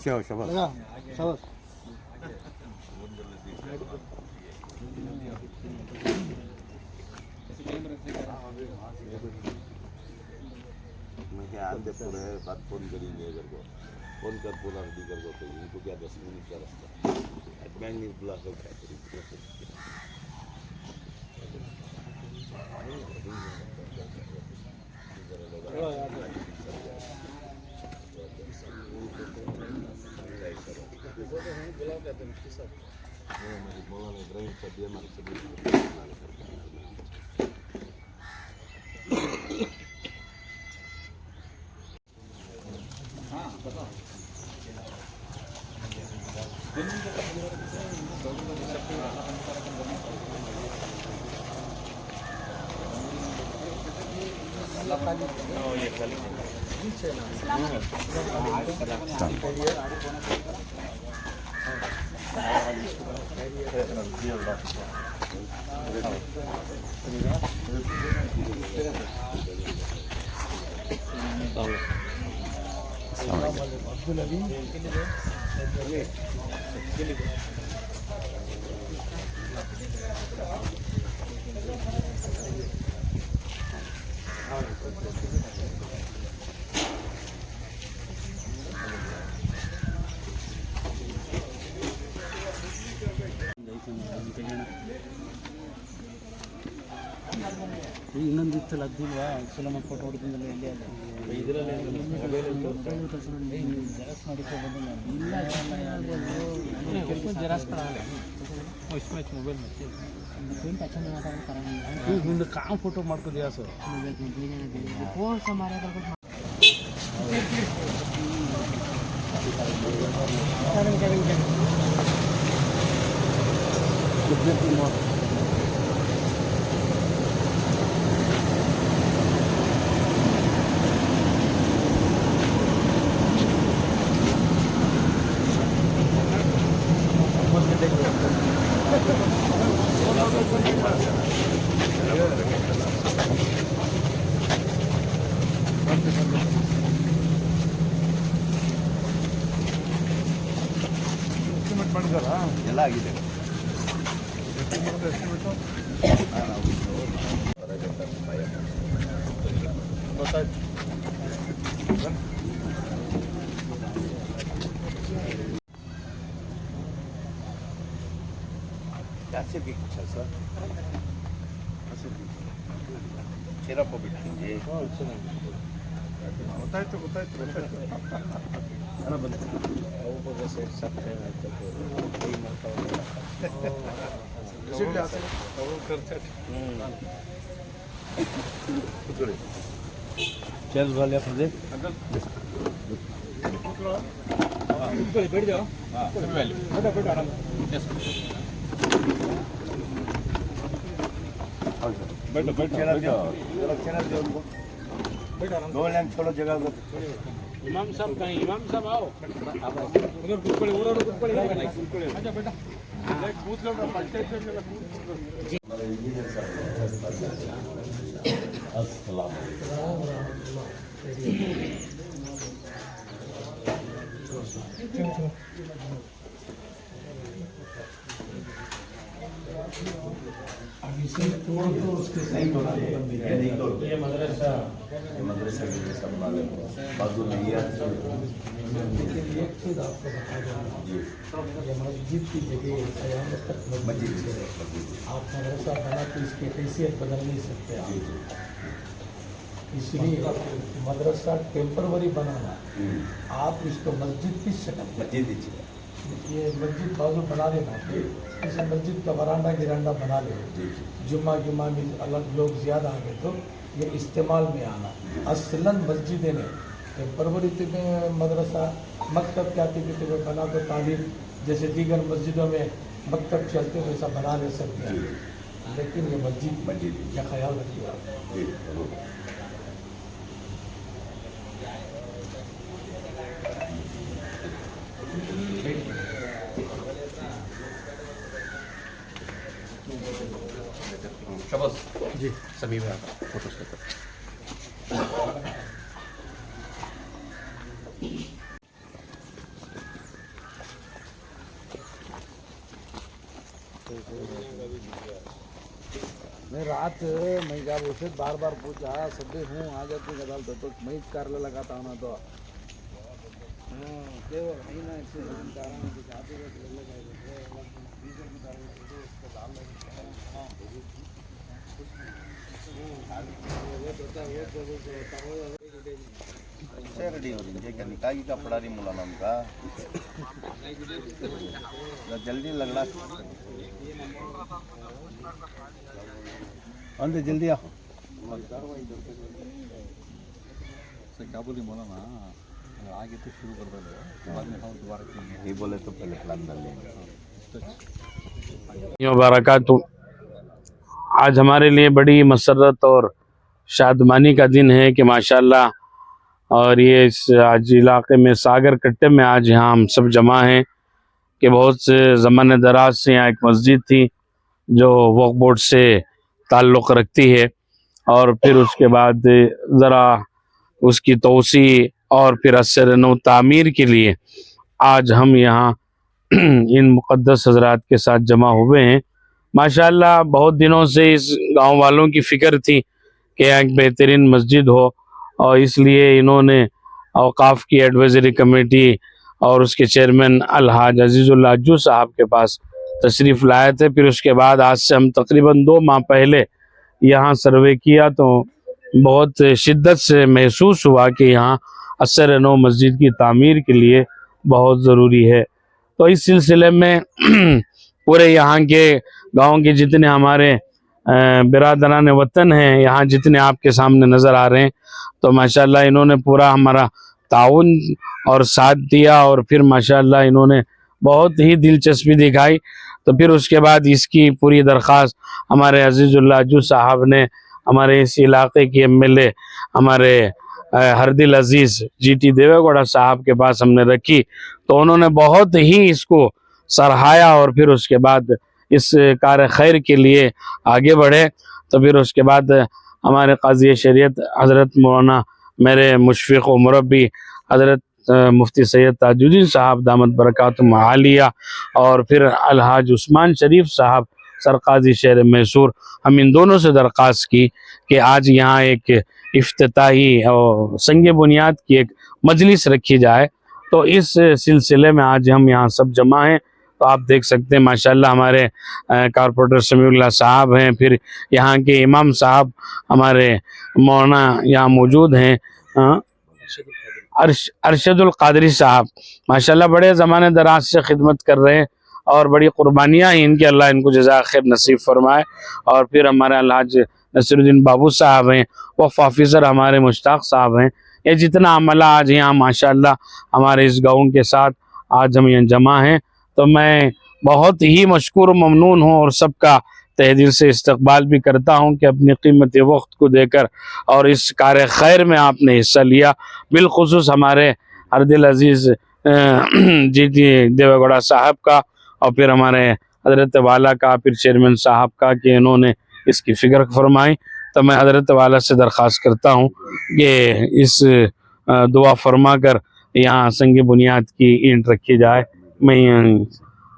शाबाश शाबाश शाबाश। मैं क्या आंदे पूरे बात फोन करेंगे इधर को फोन कर पूरा रेडी कर दो तो इनको क्या 10 मिनट का रास्ता बैंक नहीं बुला कर ಇನ್ನೊಂದು ಇತ್ತಲ್ಲ ಅದಿಲ್ವಾ ಸುಲಮ ಫೋಟೋ ಹೊಡ್ಕೊಂಡಲ್ಲ ಎಲ್ಲಿ ಅದು ಇದರಲ್ಲಿ ಜೆರಾಕ್ಸ್ ಮಾಡಿಕೊಂಡು ಬಂದು ಜೆರಾಕ್ಸ್ ಮೊಬೈಲ್ पेंट अच्छा नहीं आता कराने काम फोटो मार को दिया सर वो हमारे ಎಲ್ಲ ಆಗಿದೆ ಯಾಸಿಗೆ ಸರ್ ಚಿರಪ್ಪ ಬಿಟ್ಟಿಂಗೆ ಗೊತ್ತಾಯ್ತು चल वाले अपने बैठ जाओ बैठो आराम बैठो बैठो दो लाइन छोड़ो जगह को। इमाम साहब कहीं इमाम साहब आओ उधर कुछ पड़े अच्छा बेटा पूछ लो अस्सलाम ये मदरसा के जैसा बना ले बाजू में ये मस्जिद की जगह क़यामत तक मस्जिद है। आप मदरसा बना तो इसकी हैसियत बदल नहीं सकते आप। इसलिए मदरसा टेम्परवरी बनाना आप इसको मस्जिद की शक्ल मस्जिद ये मस्जिद बाजू बना लेना इस मस्जिद का वरांडा गिरांडा बना ले जुम्मा जुम्मा में अलग लोग ज़्यादा आ गए तो ये इस्तेमाल में आना असलन मस्जिदें ने टेम्परवरी में मदरसा मकतब क्या में बना तो तालीम जैसे दीगर मस्जिदों में मकतब चलते वैसा बना ले सकते हैं लेकिन ये मस्जिद का ख्याल रखिए आप। शबाश जी सभी में फोटोज लेते मैं रात मैं क्या बोलते बार बार पूछा सभी हूँ आ जाती गदाल तो मैं कारले लगाता हूँ ना तो केवल नहीं ना इससे कारण जाते रेडी हो रही है निकाही का पड़ा रही मुलाना का जल्दी लगना अंदर जल्दी आओ क्या बोली मौलाना आगे तो शुरू कर दो बाद में हम दोबारा करेंगे नहीं बोले तो पहले प्लान कर लेंगे। वबरकातुहू। आज हमारे लिए बड़ी मसरत और शादमानी का दिन है कि माशाल्लाह और ये इस आज इलाके में सागर कट्टे में आज यहाँ हम सब जमा हैं कि बहुत से ज़माने दराज से यहाँ एक मस्जिद थी जो वक्फ बोर्ड से ताल्लुक़ रखती है और फिर उसके बाद ज़रा उसकी तोसी और फिर असर नौ तामीर के लिए आज हम यहाँ इन मुक़द्दस हज़रात के साथ जमा हुए हैं। माशाल्लाह बहुत दिनों से इस गांव वालों की फ़िक्र थी कि एक बेहतरीन मस्जिद हो और इसलिए इन्होंने औकाफ़ की एडवाइज़री कमेटी और उसके चेयरमैन अलहाज अजीज़ुल अज्जू साहब के पास तशरीफ़ लाए थे। फिर उसके बाद आज से हम तकरीबन 2 माह पहले यहाँ सर्वे किया तो बहुत शिद्दत से महसूस हुआ कि यहाँ असर नौ मस्जिद की तामीर के लिए बहुत ज़रूरी है। तो इस सिलसिले में पूरे यहाँ के गाँव के जितने हमारे बिरादरान वतन हैं यहाँ जितने आपके सामने नज़र आ रहे हैं तो माशाल्लाह इन्होंने पूरा हमारा ताउन और साथ दिया और फिर माशाल्लाह इन्होंने बहुत ही दिलचस्पी दिखाई। तो फिर उसके बाद इसकी पूरी दरख्वास्त हमारे अजीज़ुल अज्जू साहब ने हमारे इस इलाके के एमएलए हमारे हरदिल अजीज़ जीटी देवेगौड़ा साहब के पास हमने रखी तो उन्होंने बहुत ही इसको सराहाया और फिर उसके बाद इस कार खैर के लिए आगे बढ़े। तो फिर उसके बाद हमारे काज़ी शरीयत हज़रत मौलाना मेरे मुशफ़िक़ व मुरब्बी हज़रत मुफ्ती सैयद ताजुद्दीन साहब दामत बरकातुहुम आलिया और फिर अलहाज उस्मान शरीफ साहब सरकाजी शहर मैसूर हम इन दोनों से दरख्वास्त की कि आज यहाँ एक इफ्तिताही और संग बुनियाद की एक मजलिस रखी जाए। तो इस सिलसिले में आज हम यहाँ सब जमा हैं। तो आप देख सकते हैं माशाल्लाह हमारे कारपोरेटर समीउल्लाह साहब हैं, फिर यहाँ के इमाम साहब हमारे मौलाना यहाँ मौजूद हैं अरशदुल कादरी साहब, माशाल्लाह बड़े ज़माने दराज से खिदमत कर रहे हैं और बड़ी कुर्बानियाँ हैं इनकी, अल्लाह इनको जज़ा खैर नसीब फरमाए। और फिर हमारे अलहाज नसीरुद्दीन बाबू साहब हैं, वफ़ ऑफिसर हमारे मुश्ताक साहब हैं। ये जितना अमला आज यहाँ माशाल्लाह हमारे इस गाँव के साथ आज हम यहाँ जमा हैं, तो मैं बहुत ही मशकूर ममनून हूँ और सबका तहे दिल से इस्तकबाल भी करता हूँ कि अपनी कीमती वक्त को देकर और इस कार्य खैर में आपने हिस्सा लिया। बिलखुसूस हमारे हरदिल अजीज़ जी देवेगौड़ा साहब का और फिर हमारे हज़रत वाला का, फिर चेयरमैन साहब का कि इन्होंने इसकी फ़िक्र फरमाई। तो मैं हज़रत वाला से दरख्वास्त करता हूँ कि इस दुआ फरमा कर यहाँ संग बुनियाद की ईंट रखी जाए। मैं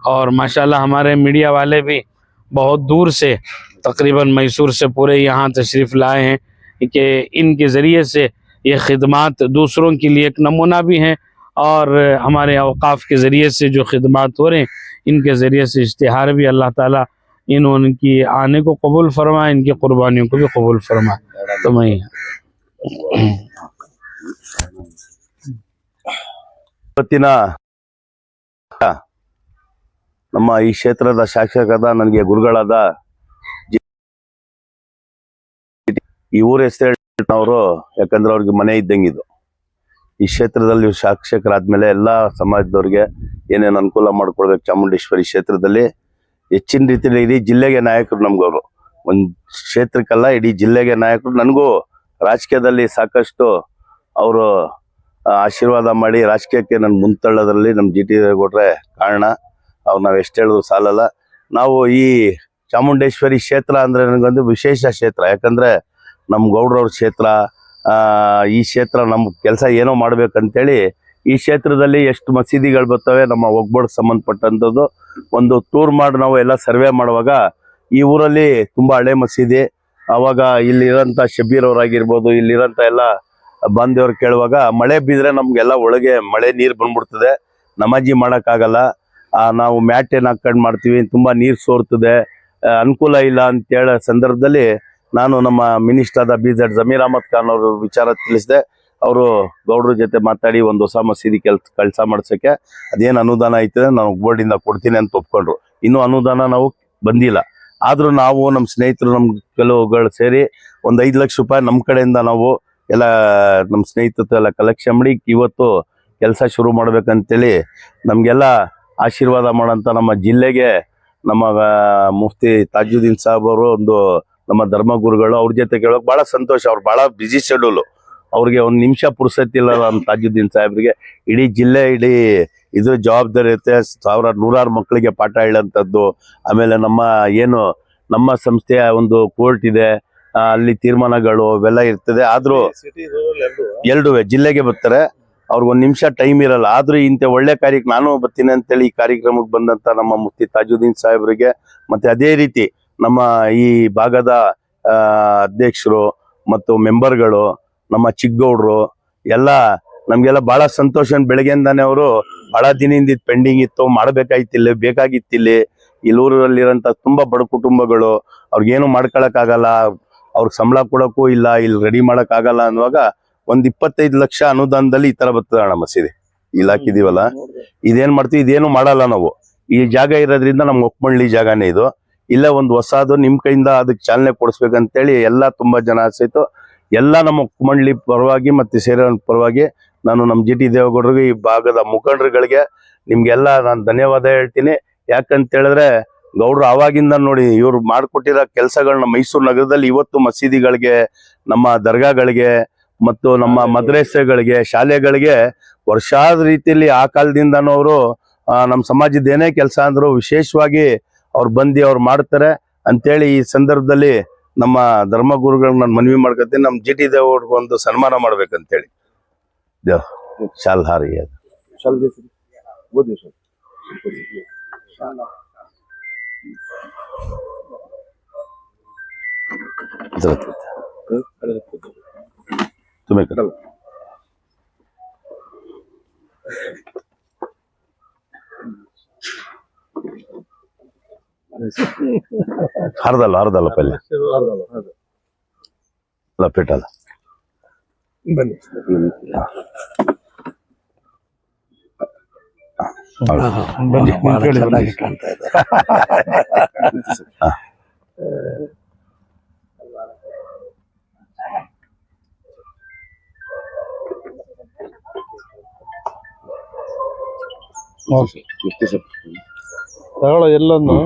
और माशाल्लाह हमारे मीडिया वाले भी बहुत दूर से तकरीबन मैसूर से पूरे यहाँ तशरीफ़ लाए हैं कि इनके ज़रिए से ये खिदमात दूसरों के लिए एक नमूना भी हैं और हमारे औक़ाफ़ के ज़रिए से जो खिदमात हो रहे हैं इनके ज़रिए से इश्तिहार भी अल्लाह ताला इनकी आने को कबूल फरमाए, इनकी कुर्बानियों को भी कबूल फरमाए। तो मैं ಇವತ್ತಿನ ನಮ್ಮ ಈ ಕ್ಷೇತ್ರದ ಶಾಸಕರಾದ ನನಗೆ ಗುರುಗಳಾದ ಈ ಊರ ಹೆಸರು ಯಾಕಂದ್ರೆ ಅವ್ರಿಗೆ ಮನೆ ಇದ್ದಂಗಿದು. ಈ ಕ್ಷೇತ್ರದಲ್ಲಿ ಶಾಸಕರಾದ್ಮೇಲೆ ಎಲ್ಲಾ ಸಮಾಜದವ್ರಿಗೆ ಏನೇನು ಅನುಕೂಲ ಮಾಡ್ಕೊಡ್ಬೇಕು ಚಾಮುಂಡೇಶ್ವರಿ ಕ್ಷೇತ್ರದಲ್ಲಿ ಹೆಚ್ಚಿನ ರೀತಿಯಲ್ಲಿ ಇಡೀ ಜಿಲ್ಲೆಗೆ ನಾಯಕರು ನಮ್ಗವರು, ಒಂದು ಕ್ಷೇತ್ರಕ್ಕಲ್ಲ ಇಡೀ ಜಿಲ್ಲೆಗೆ ನಾಯಕರು. ನನಗೂ ರಾಜಕೀಯದಲ್ಲಿ ಸಾಕಷ್ಟು ಅವರು ಆಶೀರ್ವಾದ ಮಾಡಿ ರಾಜಕೀಯಕ್ಕೆ ನನ್ನ ಮುಂತಳ್ಳೋದ್ರಲ್ಲಿ ನಮ್ಮ ಜಿ ಟಿ ದೇವೇಗೌಡ್ರೆ ಕಾರಣ. ಅವ್ರು ನಾವು ಎಷ್ಟು ಹೇಳಿದ್ರು ಸಾಲಲ್ಲ. ನಾವು ಈ ಚಾಮುಂಡೇಶ್ವರಿ ಕ್ಷೇತ್ರ ಅಂದರೆ ನನಗೊಂದು ವಿಶೇಷ ಕ್ಷೇತ್ರ, ಯಾಕಂದರೆ ನಮ್ಮ ಗೌಡ್ರವ್ರ ಕ್ಷೇತ್ರ. ಈ ಕ್ಷೇತ್ರ ನಮ್ಮ ಕೆಲಸ ಏನೋ ಮಾಡ್ಬೇಕಂತೇಳಿ ಈ ಕ್ಷೇತ್ರದಲ್ಲಿ ಎಷ್ಟು ಮಸೀದಿಗಳು ಬರ್ತವೆ ನಮ್ಮ ಒಗ್ಗೂಡಿಗೆ ಸಂಬಂಧಪಟ್ಟಂಥದ್ದು ಒಂದು ಟೂರ್ ಮಾಡಿ ನಾವು ಎಲ್ಲ ಸರ್ವೆ ಮಾಡುವಾಗ ಈ ಊರಲ್ಲಿ ತುಂಬ ಹಳೆ ಮಸೀದಿ, ಆವಾಗ ಇಲ್ಲಿರೋಂಥ ಶಬೀರ್ ಅವರಾಗಿರ್ಬೋದು, ಇಲ್ಲಿರೋಂಥ ಎಲ್ಲ ಬಾಂಧವ್ರು ಕೇಳುವಾಗ ಮಳೆ ಬಿದ್ದರೆ ನಮಗೆಲ್ಲ ಒಳಗೆ ಮಳೆ ನೀರು ಬಂದ್ಬಿಡ್ತದೆ, ನಮಾಜಿ ಮಾಡೋಕ್ಕಾಗಲ್ಲ, ನಾವು ಮ್ಯಾಟ್ ಏನು ಹಾಕೊಂಡು ಮಾಡ್ತೀವಿ, ತುಂಬ ನೀರು ಸೋರ್ತದೆ, ಅನುಕೂಲ ಇಲ್ಲ ಅಂತೇಳೋ ಸಂದರ್ಭದಲ್ಲಿ ನಾನು ನಮ್ಮ ಮಿನಿಸ್ಟರ್ ಆದ BZ ಜಮೀರ್ ಅಹಮದ್ ಖಾನ್ ಅವ್ರ ವಿಚಾರ ತಿಳಿಸಿದೆ. ಅವರು ಗೌಡ್ರ ಜೊತೆ ಮಾತಾಡಿ ಒಂದು ಹೊಸ ಮಸೀದಿ ಕೆಲಸ ಮಾಡಿಸೋಕ್ಕೆ ಅದೇನು ಅನುದಾನ ಐತದೆ ನಾನು ಬೋರ್ಡಿಂದ ಕೊಡ್ತೀನಿ ಅಂತ ಒಪ್ಕೊಂಡ್ರು. ಇನ್ನೂ ಅನುದಾನ ನಾವು ಬಂದಿಲ್ಲ. ಆದರೂ ನಾವು ನಮ್ಮ ಸ್ನೇಹಿತರು ನಮ್ಮ ಕೆಲವುಗಳು ಸೇರಿ ಒಂದು 5 ಲಕ್ಷ ರೂಪಾಯಿ ನಮ್ಮ ಕಡೆಯಿಂದ ನಾವು ಎಲ್ಲ ನಮ್ಮ ಸ್ನೇಹಿತರು ಎಲ್ಲ ಕಲೆಕ್ಷನ್ ಮಾಡಿ ಇವತ್ತು ಕೆಲಸ ಶುರು ಮಾಡ್ಬೇಕಂತೇಳಿ ನಮಗೆಲ್ಲ ಆಶೀರ್ವಾದ ಮಾಡೋಂಥ ನಮ್ಮ ಜಿಲ್ಲೆಗೆ ನಮ್ಮ ಮುಫ್ತಿ ತಾಜುದ್ದೀನ್ ಸಾಹೇಬ್ ಅವರು ಒಂದು ನಮ್ಮ ಧರ್ಮಗುರುಗಳು, ಅವ್ರ ಜೊತೆ ಕೇಳೋಕೆ ಭಾಳ ಸಂತೋಷ. ಅವ್ರು ಭಾಳ ಬ್ಯುಸಿ ಶೆಡ್ಯೂಲು, ಅವ್ರಿಗೆ ಒಂದು ನಿಮಿಷ ಪುರ್ಸತ್ತಿಲ್ಲ ನಮ್ಮ ತಾಜುದ್ದೀನ್ ಸಾಹೇಬ್ರಿಗೆ. ಇಡೀ ಜಿಲ್ಲೆ ಇಡೀ ಇದ್ರ ಜವಾಬ್ದಾರಿ ಇರುತ್ತೆ, ನೂರಾರು ಮಕ್ಕಳಿಗೆ ಪಾಠ ಹೇಳೋಂಥದ್ದು. ಆಮೇಲೆ ನಮ್ಮ ಸಂಸ್ಥೆಯ ಒಂದು ಕೋರ್ಟ್ ಇದೆ, ಅಲ್ಲಿ ತೀರ್ಮಾನಗಳು ಇವೆಲ್ಲ ಇರ್ತದೆ. ಆದರೂ ಎರಡೂ ಜಿಲ್ಲೆಗೆ ಬರ್ತಾರೆ, ಅವ್ರಿಗೊಂದು ನಿಮಿಷ ಟೈಮ್ ಇರಲ್ಲ. ಆದರೂ ಇಂಥ ಒಳ್ಳೆ ಕಾರ್ಯಕ್ಕೆ ನಾನು ಬರ್ತೀನಿ ಅಂತೇಳಿ ಈ ಕಾರ್ಯಕ್ರಮಕ್ಕೆ ಬಂದಂಥ ನಮ್ಮ ಮುಫ್ತಿ ತಾಜುದ್ದೀನ್ ಸಾಹೇಬ್ರಿಗೆ ಮತ್ತು ಅದೇ ರೀತಿ ನಮ್ಮ ಈ ಭಾಗದ ಅಧ್ಯಕ್ಷರು ಮತ್ತು ಮೆಂಬರ್ಗಳು, ನಮ್ಮ ಚಿಕ್ಕಗೌಡರು ಎಲ್ಲ ನಮಗೆಲ್ಲ ಭಾಳ ಸಂತೋಷ. ಬೆಳಗ್ಗೆಯಿಂದಾನೆ ಅವರು ಭಾಳ ದಿನದಿಂದ ಪೆಂಡಿಂಗ್ ಇತ್ತು, ಬೇಕಾಗಿತ್ತಿಲ್ಲ. ಇಲ್ಲೂರಲ್ಲಿರೋಂಥ ತುಂಬ ಬಡ ಕುಟುಂಬಗಳು, ಅವ್ರಿಗೇನು ಮಾಡ್ಕೊಳಕ್ಕಾಗಲ್ಲ, ಅವ್ರಿಗೆ ಸಂಬಳ ಕೊಡೋಕ್ಕೂ ಇಲ್ಲ, ಇಲ್ಲಿ ರೆಡಿ ಮಾಡೋಕ್ಕಾಗಲ್ಲ ಅನ್ನುವಾಗ ಒಂದು 25 ಲಕ್ಷ ಅನುದಾನದಲ್ಲಿ ಈ ಥರ ಬರ್ತದೆ ಅಣ್ಣ ಮಸೀದಿ. ಇಲ್ಲಿ ಹಾಕಿದೀವಲ್ಲ, ಇದೇನು ಮಾಡ್ತೀವಿ, ಇದೇನು ಮಾಡಲ್ಲ ನಾವು. ಈ ಜಾಗ ಇರೋದ್ರಿಂದ ನಮ್ಗೆ ಒಕ್ಕಮಳ್ಳಿ ಜಾಗನೇ ಇದು. ಇಲ್ಲೇ ಒಂದು ಹೊಸದು ನಿಮ್ಮ ಕೈಯಿಂದ ಅದಕ್ಕೆ ಚಾಲನೆ ಕೊಡಿಸ್ಬೇಕಂತೇಳಿ ಎಲ್ಲ ತುಂಬ ಜನ ಆಸೆ ಇತ್ತು. ಎಲ್ಲ ನಮ್ಮ ಒಕ್ಕಮಳ್ಳಿ ಪರವಾಗಿ ಮತ್ತು ಸೇರೋ ಪರವಾಗಿ ನಾನು ನಮ್ಮ ಜಿ ಟಿ ದೇವೇಗೌಡರಿಗೆ, ಈ ಭಾಗದ ಮುಖಂಡರುಗಳಿಗೆ ನಿಮಗೆಲ್ಲ ನಾನು ಧನ್ಯವಾದ ಹೇಳ್ತೀನಿ. ಯಾಕಂತೇಳಿದ್ರೆ ಗೌಡ್ರು ಆವಾಗಿಂದ ನೋಡಿ ಇವ್ರು ಮಾಡಿಕೊಟ್ಟಿರೋ ಕೆಲಸಗಳನ್ನ ಮೈಸೂರು ನಗರದಲ್ಲಿ ಇವತ್ತು ಮಸೀದಿಗಳಿಗೆ, ನಮ್ಮ ದರ್ಗಾಗಳಿಗೆ ಮತ್ತು ನಮ್ಮ ಮದ್ರಸೆಗಳಿಗೆ, ಶಾಲೆಗಳಿಗೆ ವರ್ಷಾದ ರೀತಿಯಲ್ಲಿ ಆ ಕಾಲದಿಂದನೂ ಅವರು ನಮ್ಮ ಸಮಾಜದ ಏನೇ ಕೆಲಸ ಅಂದರೂ ವಿಶೇಷವಾಗಿ ಅವ್ರು ಬಂದು ಅವ್ರು ಮಾಡ್ತಾರೆ ಅಂತೇಳಿ ಈ ಸಂದರ್ಭದಲ್ಲಿ ನಮ್ಮ ಧರ್ಮಗುರುಗಳನ್ನ ನಾನು ಮನವಿ ಮಾಡ್ಕೊತೀನಿ. ನಮ್ಮ ಜಿ ಟಿ ದೇವೇಗೌಡರಿಗೆ ಒಂದು ಸನ್ಮಾನ ಮಾಡ್ಬೇಕಂತೇಳಿ ಶಾಲ್ ಹಾರಿ ಅದು तुम्हें कर ಹರ್ದಲ್ಲ ಪಲ್ಲೆ ಲಪೇಟಲ್ಲ ಬನ್ನಿ. ಬಹಳ ಚೆನ್ನಾಗಿ ಕಾಣ್ತಾ ಇದ್ದಾರೆ. ತಗೊಳ್ಳೋ ಎಲ್ಲೊಂದು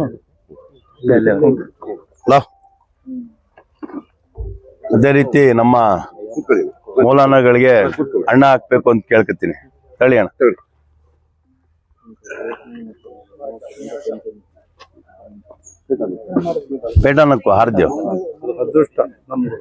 ಅದೇ ರೀತಿ ನಮ್ಮ ಮೌಲಾನಾಗಳಿಗೆ ಅಣ್ಣ ಹಾಕ್ಬೇಕು ಅಂತ ಕೇಳ್ಕೊತೀನಿ. ತಳಿ ಅಣ್ಣ. ಪೇಟನಕ್ಕೂ ಹಾರ್ದೇವ್ ಅದೃಷ್ಟ ನಮ್ದು.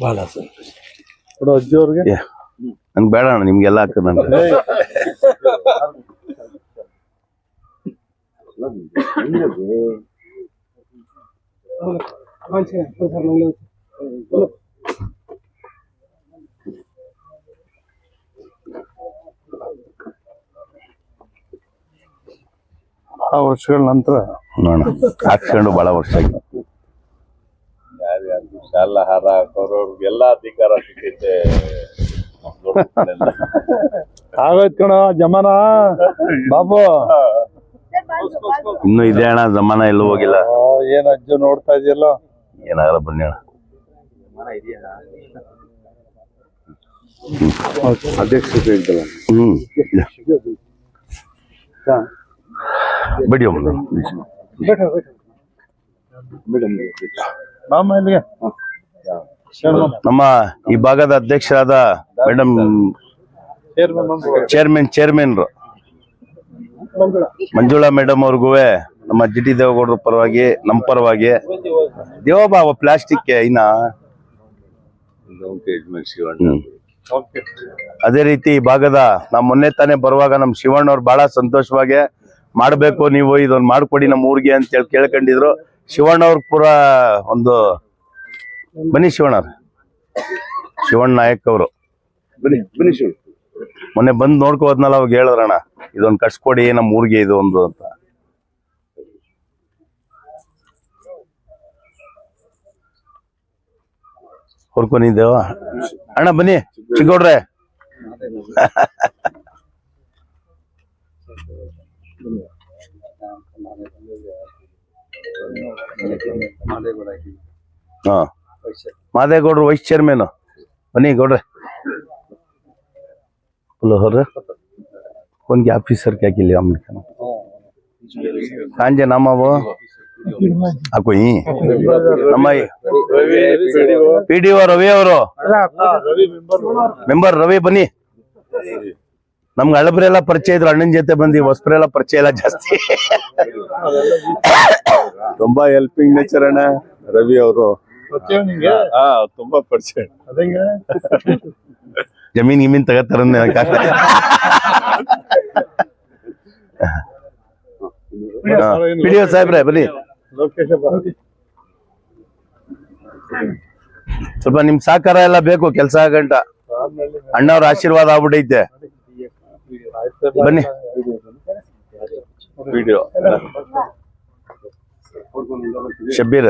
ಬಹಳ ಸಂತೋಷ. ಕೊಡು ಅಜ್ಜಿಯವ್ರಿಗೆ. ನಂಗೆ ಬೇಡ ಅಣ್ಣ, ನಿಮ್ಗೆಲ್ಲ ಹಾಕ ನನ್ಗೆ. ಆ ವರ್ಷಗಳ ನಂತರ ನೋಡೋಣ, ಹಾಕ್ಸ್ಕೊಂಡು ಬಹಳ ವರ್ಷ ಆಗಿದೆ. ಶಾಲಾ ಹಾರ ಹಾಕೋರ್ಗೆಲ್ಲ ಅಧಿಕಾರ ಸಿಕ್ಕೈತೆ. ಆಗೋಯ್ತು ಕಣ ಜಮಾನ ಬಾಬು. ಇನ್ನು ಇದೆ ಅಣ್ಣ, ಜಮಾನ ಎಲ್ಲೂ ಹೋಗಿಲ್ಲ. ಏನ್ ಅಜ್ಜು ನೋಡ್ತಾ ಇದೆಯಲ್ಲ. ಏನಾಗಲ್ಲ ಬನ್ನಿ ಅಣ್ಣ. ಅಧ್ಯಕ್ಷತೆ ಇದ್ದಲ್ಲ. ಬಿಡಿ ಮಾಮ ಇಲ್ಲಿಗೆ. ನಮ್ಮ ಈ ಭಾಗದ ಅಧ್ಯಕ್ಷರಾದ ಮೇಡಮ್ ಚೇರ್ಮನ್ ಮಂಜುಳಾ ಮೇಡಮ್ ಅವ್ರಿಗೂ ನಮ್ಮ ಜಿ ಟಿ ದೇವೇಗೌಡರ ಪರವಾಗಿ, ನಮ್ಮ ಪರವಾಗಿ ದೇವಬಾವ ಪ್ಲಾಸ್ಟಿಕ್ ಇನ್ನ ಅದೇ ರೀತಿ ಈ ಭಾಗದ ನಾವು ಮೊನ್ನೆ ತಾನೇ ಬರುವಾಗ ನಮ್ಮ ಶಿವಣ್ಣವ್ರು ಬಹಳ ಸಂತೋಷವಾಗಿ ಮಾಡ್ಬೇಕು, ನೀವು ಇದೊಂದು ಮಾಡ್ಕೊಡಿ ನಮ್ಮ ಊರಿಗೆ ಅಂತ ಹೇಳಿ ಕೇಳ್ಕೊಂಡಿದ್ರು. ಶಿವಣ್ಣವ್ರ ಪುರ ಒಂದು ಬನ್ನಿ ಶಿವಣ್ಣ ನಾಯಕ್ ಅವರು ಮೊನ್ನೆ ಬಂದು ನೋಡ್ಕೋದ್ನಲ್ಲ, ಅವಾಗ ಹೇಳಿದ್ರಣ್ಣ ಇದೊಂದು ಕಟ್ಸ್ಕೊಡಿ ನಮ್ಮ ಊರಿಗೆ ಇದು ಒಂದು ಅಂತ. ಹೊರ್ಕೊಂಡಿದ್ದೇವ ಅಣ್ಣ, ಬನ್ನಿ ಚಿಕ್ಕೌಡ್ರೆ. ಹಾ, ಮಾದೇಗೌಡ್ರು ವೈಸ್ ಚೇರ್ಮನ್. ಬನ್ನಿ ಗೌಡ್ರೆ. कौन के ऑफिसर क्या के लिए हम कांजे नामा वो आपको ही नम्माई पीडीओ रवि ಅವರು ಮೆಂಬರ್ ರವಿ ಬನ್ನಿ. ನಮ್ಗೆ ಹಳಬ್ರೆಲ್ಲ ಪರಿಚಯ ಇದ್ರು, ಅಣ್ಣನ ಜೊತೆ ಬಂದಿ. ಹೊಸಬ್ರೆಲ್ಲ ಪರಿಚಯ ಇಲ್ಲ ಜಾಸ್ತಿ. ತುಂಬಾ ಹೆಲ್ಪಿಂಗ್ ನೇಚರ್ ಅಣ್ಣ ರವಿ ಅವರು. ತುಂಬಾ ಪರಿಚಯ. ಜಮೀನ್ ಗಿಮೀನ್ ತಗತ್ತಾರ ಪಿಡಿಒ ಸಾಹೇಬ್ರೆ ಬನ್ನಿ. ಸ್ವಲ್ಪ ನಿಮ್ ಸಹಕಾರ ಎಲ್ಲ ಬೇಕು ಕೆಲಸ ಗಂಟ. ಅಣ್ಣವ್ರ ಆಶೀರ್ವಾದ ಆಗ್ಬಿಟ್ಟೈತೆ. ಬನ್ನಿ ವಿಡಿಯೋ ಶಬ್ಬೀರ್.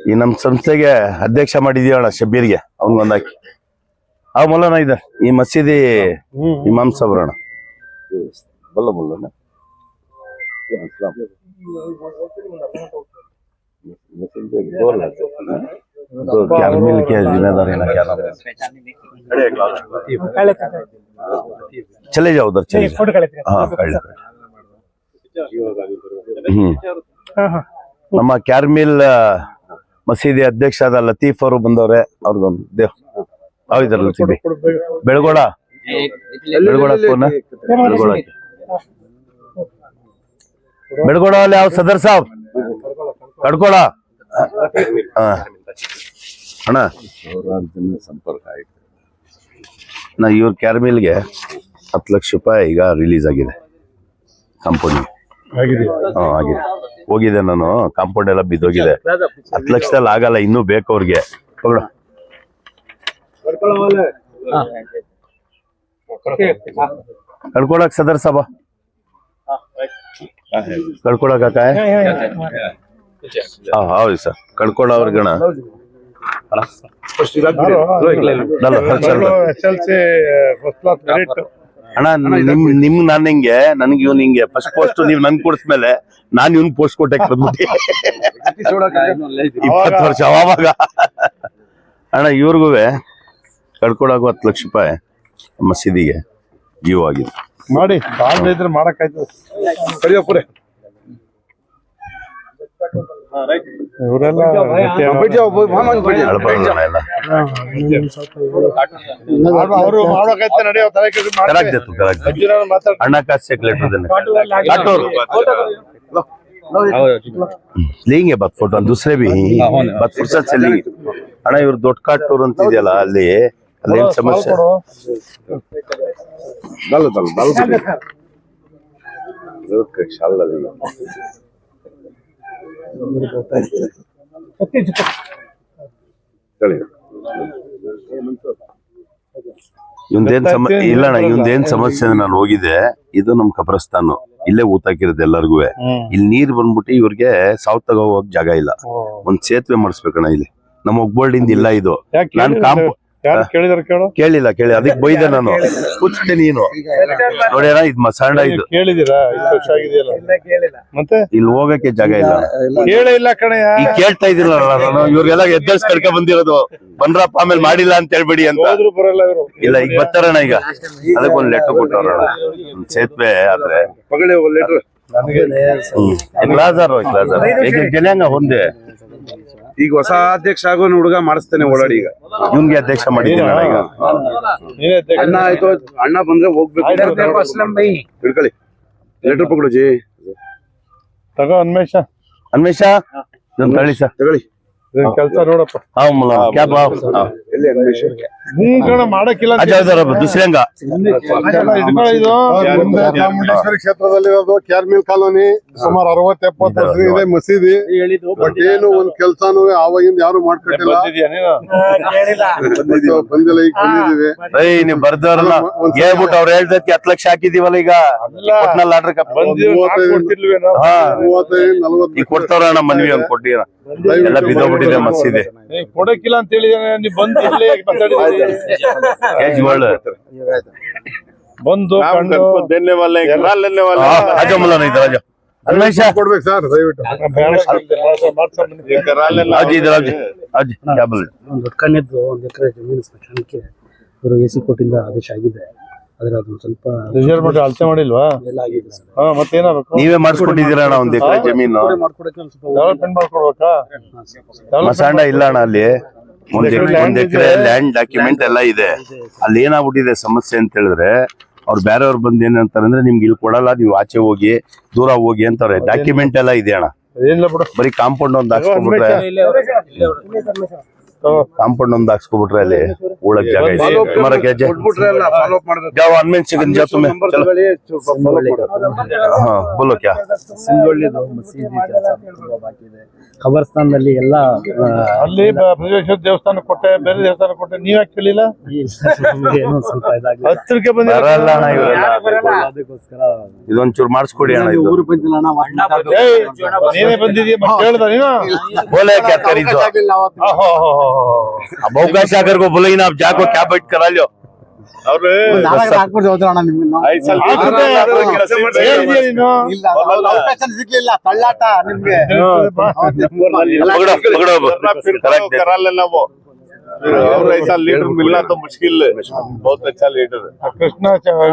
ಈ ನಮ್ ಸಂಸ್ಥೆಗೆ ಅಧ್ಯಕ್ಷ ಮಾಡಿದೀವಣ್ಣ ಶಬ್ಬೀರ್ಗೆ, ಅವನ್ಗೊಂದಾಕಿ. ಅವ್ ಮೊಲ್ಲನ ಇದ ಈ ಮಸೀದಿ ಇಮಾಮ್ ಸಾಬ್ರಣ ಬಲ್ಲ ಮೊಲ್ಲನ मिल के जिम्मेदार है ना, क्या नाम है? चले जाओ उधर, चले जाओ. हाँ ನಮ್ಮ ಕ್ಯಾರ್ಮಿಲ್ ಮಸೀದಿ ಅಧ್ಯಕ್ಷರಾದ ಲತೀಫ್ ಅವರು ಬಂದವ್ರೆ. ಅವ್ರಿಗೊಂದು ದೇವ್ ಇದಾರೆ ಲತೀಫ್ ಬೆಳಗೋಡ ಬೆಳಗೋಡ ಯಾವ ಸದರ್ ಸಾಬ್ ಕಡ್ಕೋಳ ಅಣ್ಣ. ಸಂಪರ್ಕ ಆಯ್ತು ನಾ ಇವ್ರ ಕ್ಯಾರ್ಮಿಲ್ಗೆ 10 ಲಕ್ಷ ರೂಪಾಯಿ ಈಗ ರಿಲೀಸ್ ಆಗಿದೆ ಕಾಂಪೌಂಡ್ಗೆ. ಆಗಿದೆ. ಆಗಿದೆ, ಹೋಗಿದೆ. ನಾನು ಕಾಂಪೌಂಡ್ ಎಲ್ಲ ಬಿದ್ದೋಗಿದೆ. 10 ಲಕ್ಷದಲ್ಲಿ ಆಗಲ್ಲ, ಇನ್ನೂ ಬೇಕು ಅವ್ರಿಗೆ. ಕಳ್ಕೊಳಕ್ ಸದರ್ ಸಾಬ ಕಳ್ಕೊಳಕ ಹೌದು ಸರ್, ಕಳ್ಕೊಳ್ಳೋರ್ಗಣ ಅಣ್ಣ ನಿಮ್ ನಾನ್ ಹಿಂಗೆ ನನ್ಗೆ ಇವ್ನ ಹಿಂಗೆ ಫಸ್ಟ್ ಪೋಸ್ಟ್ ನೀವ್ ನನ್ ಕೊಡ್ಸ್ಮೇಲೆ ನಾನ್ ಇವ್ನ್ ಪೋಸ್ಟ್ ಕೊಟ್ಟೆ ಬಂದ್ಬಿಟ್ಟು 20 ವರ್ಷ ಅವಾಗ ಅಣ್ಣ ಇವ್ರಿಗೂ ಕಳ್ಕೊಳಕು 10 ಲಕ್ಷ ರೂಪಾಯಿ ಮಸೀದಿಗೆ ಜೀವ ಆಗಿದೆ. ಮಾಡಿ ಕಾಲ್ ಇದ್ರೆ ಮಾಡಕ್ಕಾಯ್ತದೆ. ಕರಿಯಪ್ಪರೆ ಇವರೆಲ್ಲ ಅವರು ಮಾಡ್ಬೇಕೈತೆ ನಡೆಯೋ ತಲೆ अण्णा का सेक्रेट लेंगे बात फोटो दूसरे भी बात फुर्सत से लेंगे अಣ್ಣ ಇವ್ರು ದೊಡ್ಡ ಕಾಟೂರ್ ಅಂತ ಇದೆಯಲ್ಲ ಅಲ್ಲಿ ಏನ್ ಸಮಸ್ಯೆ ಇವಂದೇನ್ ಇಲ್ಲ ಅಣ್ಣ ಇವಂದೇನ್ ಸಮಸ್ಯೆ ನಾನು ಹೋಗಿದ್ದೆ. ಇದು ನಮ್ ಕಬ್ರಸ್ತಾನು, ಇಲ್ಲೇ ಊಟ ಹಾಕಿರೋದು ಎಲ್ಲರಿಗೂ. ಇಲ್ಲಿ ನೀರ್ ಬಂದ್ಬಿಟ್ಟು ಇವ್ರಿಗೆ ಸಾವ್ ತಗೋ ಹೋಗಕ್ ಜಾಗ ಇಲ್ಲ. ಒಂದ್ ಸೇತುವೆ ಮಾಡಿಸ್ಬೇಕಣ್ಣ ಇಲ್ಲಿ. ನಮ್ಮ ಒಗ್ಬೋಲ್ಡಿಂದ ಇಲ್ಲ ಇದು. ನಾನ್ ಕೇಳಿಲ್ಲ ಅದಕ್ಕೆ ಬೈದೆ ನಾನು. ಕೂತ್ಬಿಟ್ಟೆ ನೀನು ನೋಡಿ ಅಣ್ಣ, ಇದ್ ಮಸಾಣ ಇದು ಕೇಳಿದಿರಾ? ಮತ್ತೆ ಇಲ್ಲಿ ಹೋಗಕ್ಕೆ ಜಾಗ ಇಲ್ಲ. ಇಲ್ಲ ಕಣೆ, ಈಗ ಕೇಳ್ತಾ ಇದ್ದಿಲ್ಲ ನಾನು ಇವ್ರಿಗೆಲ್ಲ ಎದ್ದರ್ಸ್ ಕಡ್ಕ ಬಂದಿರೋದು. ಬಂದ್ರಪ್ಪ ಆಮೇಲೆ ಮಾಡಿಲ್ಲ ಅಂತ ಹೇಳ್ಬೇಡಿ ಅಂತ. ಬರಲ್ಲ ಇವರು. ಇಲ್ಲ ಈಗ ಬರ್ತಾರಣ್ಣ. ಈಗ ಅದಕ್ಕೆ ಒಂದ್ ಲೆಟರ್ ಕೊಟ್ಟವ್ರಣ್ಣ, ಸೇತುವೆ ಆದ್ರೆ ಜನಾಂಗ ಒಂದೇ. ಈಗ ಹೊಸ ಅಧ್ಯಕ್ಷ ಆಗೋ ಹುಡುಗ ಮಾಡಿಸ್ತೇನೆ ಓಡಾಡಿ. ಈಗ ಇವ್ನ್ಗೆ ಅಧ್ಯಕ್ಷ ಮಾಡಿದ್ದೀನಿ ಈಗ. ಅಣ್ಣ ಆಯ್ತು, ಅಣ್ಣ ಬಂದ್ರೆ ಹೋಗ್ಬೇಕು. ಹಿಡ್ಕೊಳ್ಳಿ ಲೆಟರ್ ಪಕಡು ಜಿ. ತಗೋ ಅನ್ಮೇಷ ತಗೊಳ್ಳಿ ಸರ್, ತಗೊಳ್ಳಿ ಕೆಲಸ ನೋಡಪ್ಪ. ಎಲ್ಲಿ ಅನ್ವೇಷ ಮಾಡಕ್ಕಿಲ್ಲ ದುಸ್ರಂಗ ಚಾಮುಂಡೇಶ್ವರಿ ಕ್ಷೇತ್ರದಲ್ಲಿರೋದು ಕ್ಯಾರ್ಮಿಲ್ ಕಾಲೋನಿ. ಸುಮಾರು 60-70 ವರ್ಷ ಇದೆ ಮಸೀದಿ. ಬಟ್ ಏನು ಒಂದ್ ಕೆಲ್ಸಾನು ಆವಾಗಿಂದ ಯಾರು ಮಾಡ್ಕೊಟ್ಟಿಲ್ಲ. ಬಂದಿಲ್ಲ, ಈಗ ಬಂದಿದೀವಿ. ನೀವು ಬರ್ದವ್ರಲ್ಲ ಹೇಳ್ಬಿಟ್ಟು ಅವ್ರು ಹೇಳ್ದಕ್ಕೆ 10 ಲಕ್ಷ ಹಾಕಿದೀವಲ್ಲ ಈಗ. ಈಗ ಕೊಡ್ತಾವ್ರಣ್ಣ ಮನ್ವಿ ಒಂದ್ ಕೊಟ್ಟಿರ ಎಲ್ಲ ಬಿದ್ದೋಗ್ಬಿಟ್ಟಿದೆ ಮಸೀದಿ. ಕೊಡಕ್ಕಿಲ್ಲ ಅಂತ ಹೇಳಿದಾನೆ. ನೀವು ಬಂದು ಬಂದು ಕೊಡ್ಬೇಕು ಸರ್, ದಯವಿಟ್ಟು. ದೊಡ್ಡಕಣ್ಣಿದ್ದು 1 ಎಕರೆ ಜಮೀನು ಸ್ಮಶಾನಕ್ಕೆ ಇವರು AC ಕೋರ್ಟಿಂದ ಆದೇಶ ಆಗಿದೆ. ಆದ್ರೆ ಅದು ಸ್ವಲ್ಪ ರಿಸರ್ವ್ ಅಳತೆ ಮಾಡಿಲ್ವಾ? ಎಲ್ಲ ಆಗಿದೆ ಸರ್. ಮತ್ತೇನಾಗಬೇಕು? ನೀವೇ ಮಾಡಿಸ್ಕೊಟ್ಟಿದ್ದೀರಣ್ಣ 1 ಎಕರೆ ಜಮೀನು. ಡೆವಲಪ್ಮೆಂಟ್ ಮಾಡ್ಕೊಡ್ಬೇಕಾ? ಮಸಾಂಡ ಇಲ್ಲ ಅಣ್ಣ ಅಲ್ಲಿ. 1 ಎಕರೆ ಲ್ಯಾಂಡ್ ಡಾಕ್ಯುಮೆಂಟ್ ಎಲ್ಲ ಇದೆ. ಅಲ್ಲಿ ಏನಾಗ್ಬಿಟ್ಟಿದೆ ಸಮಸ್ಯೆ ಅಂತ ಹೇಳಿದ್ರೆ, ಅವ್ರು ಬೇರೆಯವ್ರು ಬಂದ್ ಏನಂತಾರೆ ಅಂದ್ರೆ ನಿಮ್ಗೆ ಇಲ್ಲಿ ಕೊಡಲ್ಲ, ನೀವು ಆಚೆ ಹೋಗಿ ದೂರ ಹೋಗಿ ಅಂತಾರೆ. ಡಾಕ್ಯುಮೆಂಟ್ ಎಲ್ಲ ಇದೆ ಅಣ್ಣ. ಬರೀ ಕಾಂಪೌಂಡ್ ಒಂದ್ ಹಾಕ್ಸ್ಕೊಬಿಟ್ರೆ ಅಲ್ಲಿ ಉಳಕ್ ಜಾಗ ಇದೆ. ಬೋಲೋ ಕ್ಯಾ ಖಬರ್ಸ್ತಾನದಲ್ಲಿ ಎಲ್ಲ ಅಲ್ಲಿ ಬಸವೇಶ್ವರ ದೇವಸ್ಥಾನ ಕೊಟ್ಟೆ, ಬೇರೆ ದೇವಸ್ಥಾನ ಕೊಟ್ಟೆ. ನೀವ್ ಯಾಕೆ ಕೇಳಿಲ್ಲ? ಏನೋ ಸ್ವಲ್ಪ ಇದಾಗಿದೆ. ಹತ್ರಕ್ಕೆ ಬರಲ್ಲ ಅಣ್ಣ ಇವರೆಲ್ಲ. ಇದೊಂಚೂರು ಮಾಡಿಸ್ಕೊಡಿ ಅಣ್ಣ. ನೀನೇ ಬಂದಿದೀಯ ಕೇಳ್ದ ನೀನು? बोले क्या खरीदो अब अवकाश अगर को बोले ना आप जाको क्या बैठ करा लो ಅವ್ರು ಸಿಗ್ಲಿಲ್ಲ ತಳ್ಳಾಟ ನಿಮ್ಗೆ. और ऐसा लीडर मिलना तो मुश्किल है. बहुत अच्छा लीडर है कृष्णा.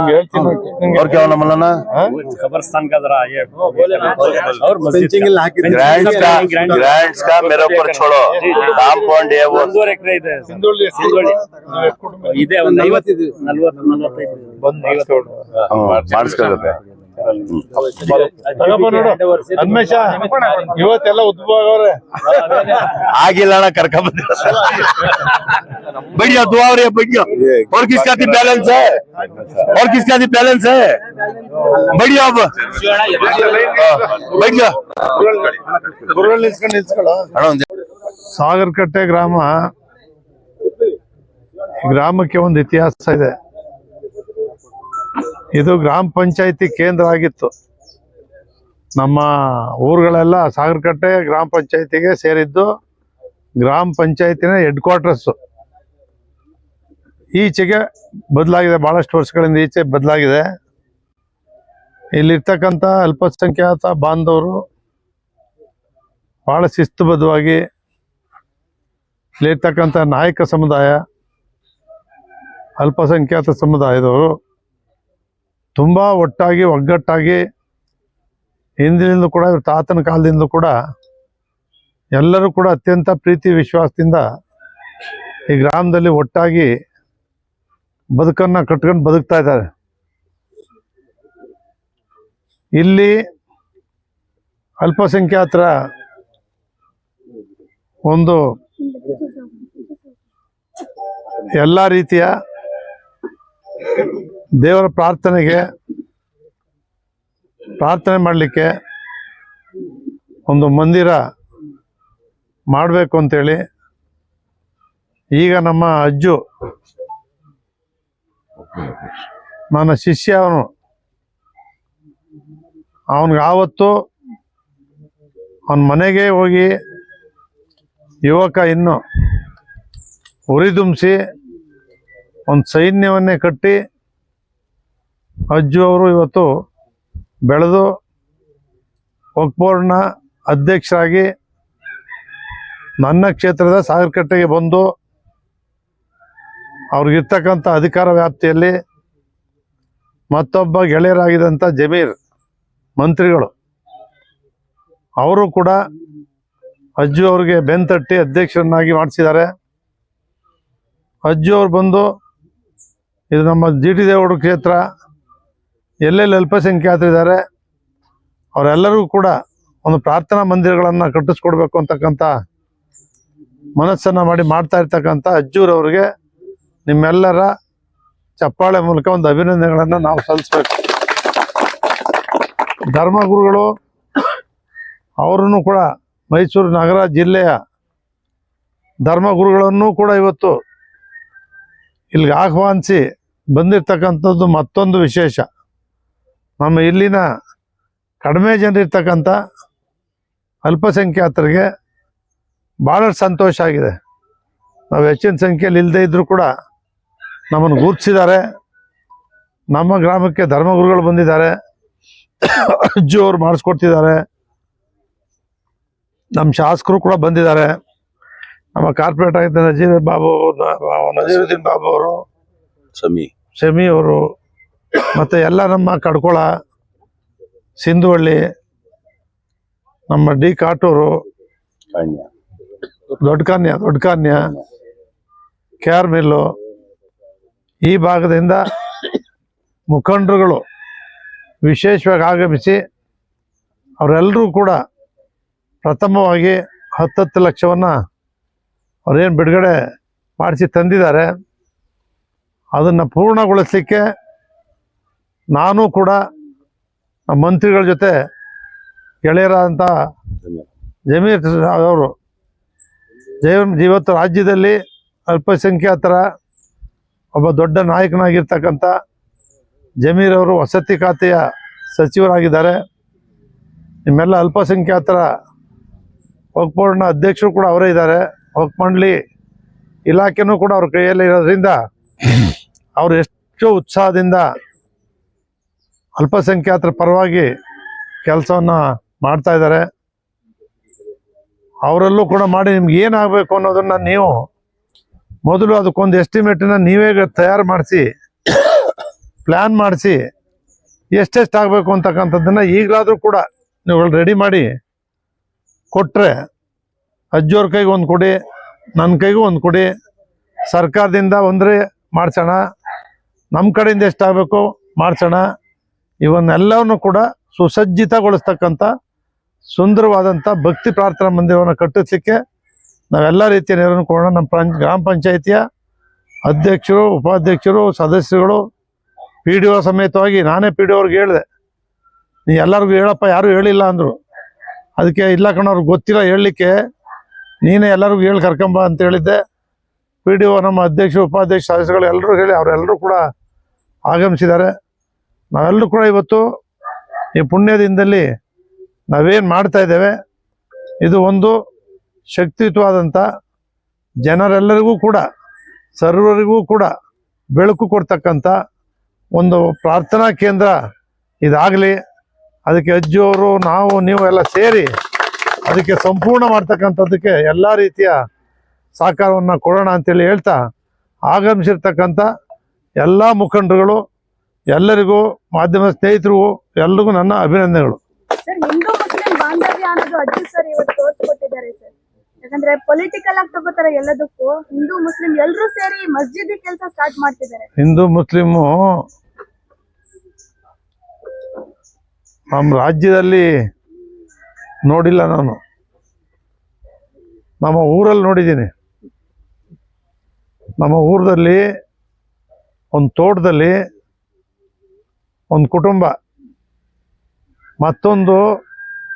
ಹೇಳ್ತೀನಿ और क्या होना मौलाना खबरस्तान का जरा ये और ग्रांट्स का मेरे ऊपर छोड़ो. कांपौंड है वो 1 ಎಕರೆ ಇದೆ. ಸಿಂಧೋಳಿ ಇದೆ. ಒಂದು 50-40 ಬಂದು 50 ಮಾಡಿಸ್ಕೊಳ್ಳುತ್ತೆ. ಇವತ್ತೆಲ್ಲ ಉದ್ಭವ ಆಗವ್ರೆ. ಆಗಿಲ್ಲ ಅಣ್ಣ ಕರ್ಕೊಂಡ್ बढ़िया दुआ हो रही है बढ़िया और किसका थी बैलेंस है और किसका थी बैलेंस है बढ़िया अब बढ़िया ಸಾಗರಕಟ್ಟೆ ಗ್ರಾಮಕ್ಕೆ ಒಂದು ಇತಿಹಾಸ ಇದೆ. ಇದು ಗ್ರಾಮ ಪಂಚಾಯತಿ ಕೇಂದ್ರ ಆಗಿತ್ತು. ನಮ್ಮ ಊರುಗಳೆಲ್ಲ ಸಾಗರಕಟ್ಟೆ ಗ್ರಾಮ ಪಂಚಾಯತಿಗೆ ಸೇರಿದ್ದು. ಗ್ರಾಮ ಪಂಚಾಯತಿನ ಹೆಡ್ ಕ್ವಾರ್ಟರ್ಸ್ ಈಚೆಗೆ ಬದಲಾಗಿದೆ, ಬಹಳಷ್ಟು ವರ್ಷಗಳಿಂದ ಈಚೆ ಬದಲಾಗಿದೆ. ಇಲ್ಲಿರ್ತಕ್ಕಂಥ ಅಲ್ಪಸಂಖ್ಯಾತ ಬಾಂಧವರು ಬಹಳ ಶಿಸ್ತುಬದ್ಧವಾಗಿ ಇಲ್ಲಿರ್ತಕ್ಕಂಥ ನಾಯಕ ಸಮುದಾಯ, ಅಲ್ಪಸಂಖ್ಯಾತ ಸಮುದಾಯದವರು ತುಂಬ ಒಟ್ಟಾಗಿ ಒಗ್ಗಟ್ಟಾಗಿ ಹಿಂದಿನಿಂದ ಕೂಡ ಇವ್ರ ತಾತನ ಕಾಲದಿಂದ ಕೂಡ ಎಲ್ಲರೂ ಕೂಡ ಅತ್ಯಂತ ಪ್ರೀತಿ ವಿಶ್ವಾಸದಿಂದ ಈ ಗ್ರಾಮದಲ್ಲಿ ಒಟ್ಟಾಗಿ ಬದುಕನ್ನು ಕಟ್ಕೊಂಡು ಬದುಕ್ತಾ ಇದ್ದಾರೆ. ಇಲ್ಲಿ ಅಲ್ಪಸಂಖ್ಯಾತರ ಒಂದು ಎಲ್ಲ ರೀತಿಯ ದೇವರ ಪ್ರಾರ್ಥನೆ ಮಾಡಲಿಕ್ಕೆ ಒಂದು ಮಂದಿರ ಮಾಡಬೇಕು ಅಂತೇಳಿ ಈಗ ನಮ್ಮ ಅಜ್ಜು, ನನ್ನ ಶಿಷ್ಯ, ಅವನಿಗೆ ಆವತ್ತು ಅವನ ಮನೆಗೆ ಹೋಗಿ ಯುವಕ ಇನ್ನು ಉರಿದುಂಬಿಸಿ ಒಂದು ಸೈನ್ಯವನ್ನೇ ಕಟ್ಟಿ ಅಜ್ಜು ಅವರು ಇವತ್ತು ಬೆಳೆದು ವಕ್ಫ್ ಬೋರ್ಡ್ನ ಅಧ್ಯಕ್ಷರಾಗಿ ನನ್ನ ಕ್ಷೇತ್ರದ ಸಾಗರಕಟ್ಟೆಗೆ ಬಂದು ಅವ್ರಿಗಿರ್ತಕ್ಕಂಥ ಅಧಿಕಾರ ವ್ಯಾಪ್ತಿಯಲ್ಲಿ ಮತ್ತೊಬ್ಬ ಗೆಳೆಯರಾಗಿದ್ದಂಥ ಜಮೀರ್ ಮಂತ್ರಿಗಳು ಅವರು ಕೂಡ ಅಜ್ಜು ಅವ್ರಿಗೆ ಬೆನ್ತಟ್ಟಿ ಅಧ್ಯಕ್ಷರನ್ನಾಗಿ ಮಾಡಿಸಿದ್ದಾರೆ. ಅಜ್ಜು ಅವ್ರು ಬಂದು ಇದು ನಮ್ಮ ಜಿ ಟಿ ದೇವೇಗೌಡ ಕ್ಷೇತ್ರ, ಎಲ್ಲೆಲ್ಲಿ ಅಲ್ಪಸಂಖ್ಯಾತರಿದ್ದಾರೆ ಅವರೆಲ್ಲರಿಗೂ ಕೂಡ ಒಂದು ಪ್ರಾರ್ಥನಾ ಮಂದಿರಗಳನ್ನು ಕಟ್ಟಿಸ್ಕೊಡ್ಬೇಕು ಅಂತಕ್ಕಂಥ ಮನಸ್ಸನ್ನು ಮಾಡ್ತಾ ಇರ್ತಕ್ಕಂಥ ಅಜ್ಜೂರವ್ರಿಗೆ ನಿಮ್ಮೆಲ್ಲರ ಚಪ್ಪಾಳೆ ಮೂಲಕ ಒಂದು ಅಭಿನಂದನೆಗಳನ್ನು ನಾವು ಸಲ್ಲಿಸಬೇಕು. ಧರ್ಮಗುರುಗಳು ಅವರನ್ನು ಕೂಡ ಮೈಸೂರು ನಗರ ಜಿಲ್ಲೆಯ ಧರ್ಮಗುರುಗಳನ್ನು ಕೂಡ ಇವತ್ತು ಇಲ್ಲಿಗೆ ಆಹ್ವಾನಿಸಿ ಬಂದಿರತಕ್ಕಂಥದ್ದು ಮತ್ತೊಂದು ವಿಶೇಷ. ನಮ್ಮ ಇಲ್ಲಿನ ಕಡಿಮೆ ಜನರಿರ್ತಕ್ಕಂಥ ಅಲ್ಪಸಂಖ್ಯಾತರಿಗೆ ಭಾಳಷ್ಟು ಸಂತೋಷ ಆಗಿದೆ. ನಾವು ಹೆಚ್ಚಿನ ಸಂಖ್ಯೆಯಲ್ಲಿ ಇಲ್ಲದೇ ಇದ್ದರೂ ಕೂಡ ನಮ್ಮನ್ನು ಗುರುತಿಸಿದ್ದಾರೆ. ನಮ್ಮ ಗ್ರಾಮಕ್ಕೆ ಧರ್ಮಗುರುಗಳು ಬಂದಿದ್ದಾರೆ, ಅಜ್ಜು ಅವರು ಮಾಡಿಸ್ಕೊಡ್ತಿದ್ದಾರೆ, ನಮ್ಮ ಶಾಸಕರು ಕೂಡ ಬಂದಿದ್ದಾರೆ. ನಮ್ಮ ಕಾರ್ಪೊರೇಟ್ ಆಗಿದ್ದ ನಜೀರುದ್ದೀನ್ ಬಾಬು ಅವರು, ಶಮಿ ಅವರು, ಮತ್ತು ಎಲ್ಲ ನಮ್ಮ ಕಡ್ಕೊಳ, ಸಿಂಧುವಳ್ಳಿ, ನಮ್ಮ ಡಿ ಕಾಟೂರು, ದೊಡ್ಡ ಕಾನ್ಯ, ಕೆ ಆರ್ ಮಿಲ್ಲು, ಈ ಭಾಗದಿಂದ ಮುಖಂಡರುಗಳು ವಿಶೇಷವಾಗಿ ಆಗಮಿಸಿ ಅವರೆಲ್ಲರೂ ಕೂಡ ಪ್ರಥಮವಾಗಿ 10 ಲಕ್ಷವನ್ನು ಅವರೇನು ಬಿಡುಗಡೆ ಮಾಡಿಸಿ ತಂದಿದ್ದಾರೆ. ಅದನ್ನು ಪೂರ್ಣಗೊಳಿಸಲಿಕ್ಕೆ ನಾನು ಕೂಡ ನಮ್ಮ ಮಂತ್ರಿಗಳ ಜೊತೆ ಗೆಳೆಯರಾದಂಥ ಜಮೀರ್ ಅವರು ಇವತ್ತು ರಾಜ್ಯದಲ್ಲಿ ಅಲ್ಪಸಂಖ್ಯಾತರ ಒಬ್ಬ ದೊಡ್ಡ ನಾಯಕನಾಗಿರ್ತಕ್ಕಂಥ ಜಮೀರ್ ಅವರು ವಸತಿ ಖಾತೆಯ ಸಚಿವರಾಗಿದ್ದಾರೆ. ನಿಮ್ಮೆಲ್ಲ ಅಲ್ಪಸಂಖ್ಯಾತರ ವಕ್ಫ್ ಬೋರ್ಡ್ನ ಅಧ್ಯಕ್ಷರು ಕೂಡ ಅವರೇ ಇದ್ದಾರೆ. ವಕ್ಫ್ ಮಂಡಳಿ ಇಲಾಖೆನೂ ಕೂಡ ಅವ್ರ ಕೈಯಲ್ಲಿ ಇರೋದ್ರಿಂದ ಅವರು ಎಷ್ಟು ಉತ್ಸಾಹದಿಂದ ಅಲ್ಪಸಂಖ್ಯಾತರ ಪರವಾಗಿ ಕೆಲಸವನ್ನು ಮಾಡ್ತಾ ಇದ್ದಾರೆ. ಅವರಲ್ಲೂ ಕೂಡ ಮಾಡಿ ನಿಮ್ಗೆ ಏನಾಗಬೇಕು ಅನ್ನೋದನ್ನು ನೀವು ಮೊದಲು ಅದಕ್ಕೊಂದು ಎಸ್ಟಿಮೇಟನ್ನು ನೀವೇ ತಯಾರು ಮಾಡಿಸಿ ಪ್ಲ್ಯಾನ್ ಮಾಡಿಸಿ ಎಷ್ಟೆಷ್ಟು ಆಗಬೇಕು ಅಂತಕ್ಕಂಥದ್ದನ್ನು ಈಗಲಾದರೂ ಕೂಡ ನೀವು ರೆಡಿ ಮಾಡಿ ಕೊಟ್ಟರೆ ಅಜ್ಜೋರ ಕೈಗೆ ಒಂದು ಕೊಡಿ, ನನ್ನ ಕೈಗೂ ಒಂದು ಕೊಡಿ, ಸರ್ಕಾರದಿಂದ ಒಂದರೆ ಮಾಡಿಸೋಣ, ನಮ್ಮ ಕಡೆಯಿಂದ ಎಷ್ಟಾಗಬೇಕು ಮಾಡಿಸೋಣ. ಇವನ್ನೆಲ್ಲವನ್ನು ಕೂಡ ಸುಸಜ್ಜಿತಗೊಳಿಸ್ತಕ್ಕಂಥ ಸುಂದರವಾದಂಥ ಭಕ್ತಿ ಪ್ರಾರ್ಥನಾ ಮಂದಿರವನ್ನು ಕಟ್ಟಿಸ್ಲಿಕ್ಕೆ ನಾವೆಲ್ಲ ರೀತಿಯ ನೆರವನ್ನು ಕೊಡೋಣ. ನಮ್ಮ ಗ್ರಾಮ ಪಂಚಾಯಿತಿಯ ಅಧ್ಯಕ್ಷರು, ಉಪಾಧ್ಯಕ್ಷರು, ಸದಸ್ಯರುಗಳು, ಪಿ ಡಿ ಒ ಸಮೇತವಾಗಿ ನಾನೇ ಪಿ ಡಿ ಅವ್ರಿಗೆ ಹೇಳಿದೆ, ನೀ ಎಲ್ಲರಿಗೂ ಹೇಳಪ್ಪ, ಯಾರೂ ಹೇಳಿಲ್ಲ ಅಂದರು. ಅದಕ್ಕೆ ಇಲ್ಲ ಕಣವ್ರಿಗೆ ಗೊತ್ತಿಲ್ಲ ಹೇಳಲಿಕ್ಕೆ, ನೀನೇ ಎಲ್ಲರಿಗೂ ಹೇಳಿ ಕರ್ಕೊಂಬ ಅಂತ ಹೇಳಿದ್ದೆ. ಪಿ ಡಿ ಒ, ನಮ್ಮ ಅಧ್ಯಕ್ಷರು, ಉಪಾಧ್ಯಕ್ಷ, ಸದಸ್ಯರುಗಳು ಎಲ್ಲರೂ ಹೇಳಿ ಅವರೆಲ್ಲರೂ ಕೂಡ ಆಗಮಿಸಿದ್ದಾರೆ. ನಾವೆಲ್ಲರೂ ಕೂಡ ಇವತ್ತು ಈ ಪುಣ್ಯದಿಂದಲೇ ನಾವೇನು ಮಾಡ್ತಾ ಇದ್ದೇವೆ, ಇದು ಒಂದು ಶಕ್ತಿಯುತವಾದಂಥ ಜನರೆಲ್ಲರಿಗೂ ಕೂಡ, ಸರ್ವರಿಗೂ ಕೂಡ ಬೆಳಕು ಕೊಡ್ತಕ್ಕಂಥ ಒಂದು ಪ್ರಾರ್ಥನಾ ಕೇಂದ್ರ ಇದಾಗಲಿ. ಅದಕ್ಕೆ ಅಜ್ಜಿಯವರು, ನಾವು, ನೀವು ಎಲ್ಲ ಸೇರಿ ಅದಕ್ಕೆ ಸಂಪೂರ್ಣ ಮಾಡ್ತಕ್ಕಂಥದ್ದಕ್ಕೆ ಎಲ್ಲ ರೀತಿಯ ಸಹಕಾರವನ್ನು ಕೊಡೋಣ ಅಂತೇಳಿ ಹೇಳ್ತಾ, ಆಗಮಿಸಿರ್ತಕ್ಕಂಥ ಎಲ್ಲ ಮುಖಂಡರುಗಳು, ಎಲ್ಲರಿಗೂ, ಮಾಧ್ಯಮ ಸ್ನೇಹಿತರಿಗೂ ಎಲ್ರಿಗೂ ನನ್ನ ಅಭಿನಂದನೆಗಳು. ಸರ್, ಹಿಂದೂ ಮುಸ್ಲಿಂ ಬಾಂಧವ್ಯ ಅನ್ನೋದು ಅಜ್ಜಿ ಸರ್ ಇವತ್ತು ತೋರಿಸ್ಕೊಟ್ಟಿದ್ದಾರೆ ಸರ್. ಯಾಕಂದ್ರೆ ಪೊಲಿಟಿಕಲ್ ಆಗಿ ತಗೋತಾರೆ ಎಲ್ಲದಕ್ಕೂ. ಹಿಂದೂ ಮುಸ್ಲಿಂ ಎಲ್ಲರೂ ಸೇರಿ ಮಸ್ಜಿದ್ ಕೆಲಸ ಸ್ಟಾರ್ಟ್ ಮಾಡ್ತಿದ್ದಾರೆ. ಹಿಂದೂ ಮುಸ್ಲಿಮು ನಮ್ಮ ರಾಜ್ಯದಲ್ಲಿ ನೋಡಿಲ್ಲ, ನಾನು ನಮ್ಮ ಊರಲ್ಲಿ ನೋಡಿದ್ದೀನಿ. ನಮ್ಮ ಊರಲ್ಲಿ ಒಂದು ತೋಟದಲ್ಲಿ ಒಂದು ಕುಟುಂಬ, ಮತ್ತೊಂದು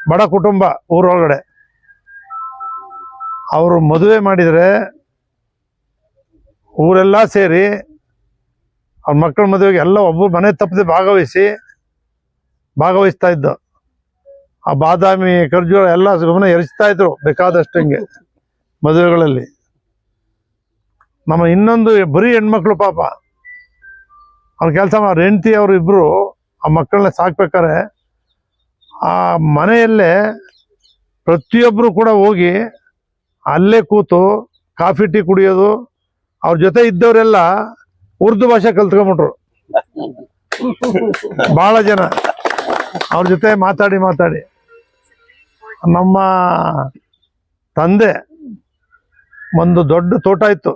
ಬಡ ಕುಟುಂಬ ಊರೊಳಗಡೆ, ಅವರು ಮದುವೆ ಮಾಡಿದರೆ ಊರೆಲ್ಲ ಸೇರಿ ಅವ್ರ ಮಕ್ಕಳ ಮದುವೆಗೆ ಎಲ್ಲ ಒಬ್ಬರು ಮನೆ ತಪ್ಪದೆ ಭಾಗವಹಿಸ್ತಾ ಇದ್ದು. ಆ ಬಾದಾಮಿ, ಖರ್ಜೂರ ಎಲ್ಲ ಗಮನ ಹರಿಸ್ತಾ ಇದ್ರು ಬೇಕಾದಷ್ಟಂಗೆ ಮದುವೆಗಳಲ್ಲಿ. ನಮ್ಮ ಇನ್ನೊಂದು ಬರೀ ಹೆಣ್ಮಕ್ಳು ಪಾಪ, ಅವ್ರ ಕೆಲಸ ಅವ್ರ ಹೆಂಡತಿ ಅವರು ಇಬ್ಬರು ಆ ಮಕ್ಕಳನ್ನ ಸಾಕ್ಬೇಕಾರೆ ಆ ಮನೆಯಲ್ಲೇ ಪ್ರತಿಯೊಬ್ಬರು ಕೂಡ ಹೋಗಿ ಅಲ್ಲೇ ಕೂತು ಕಾಫಿ ಟೀ ಕುಡಿಯೋದು. ಅವ್ರ ಜೊತೆ ಇದ್ದವರೆಲ್ಲ ಉರ್ದು ಭಾಷೆ ಕಲ್ತ್ಕೊಂಡ್ಬಿಟ್ರು. ಭಾಳ ಜನ ಅವ್ರ ಜೊತೆ ಮಾತಾಡಿ ನಮ್ಮ ತಂದೆ ಒಂದು ದೊಡ್ಡ ತೋಟ ಇತ್ತು.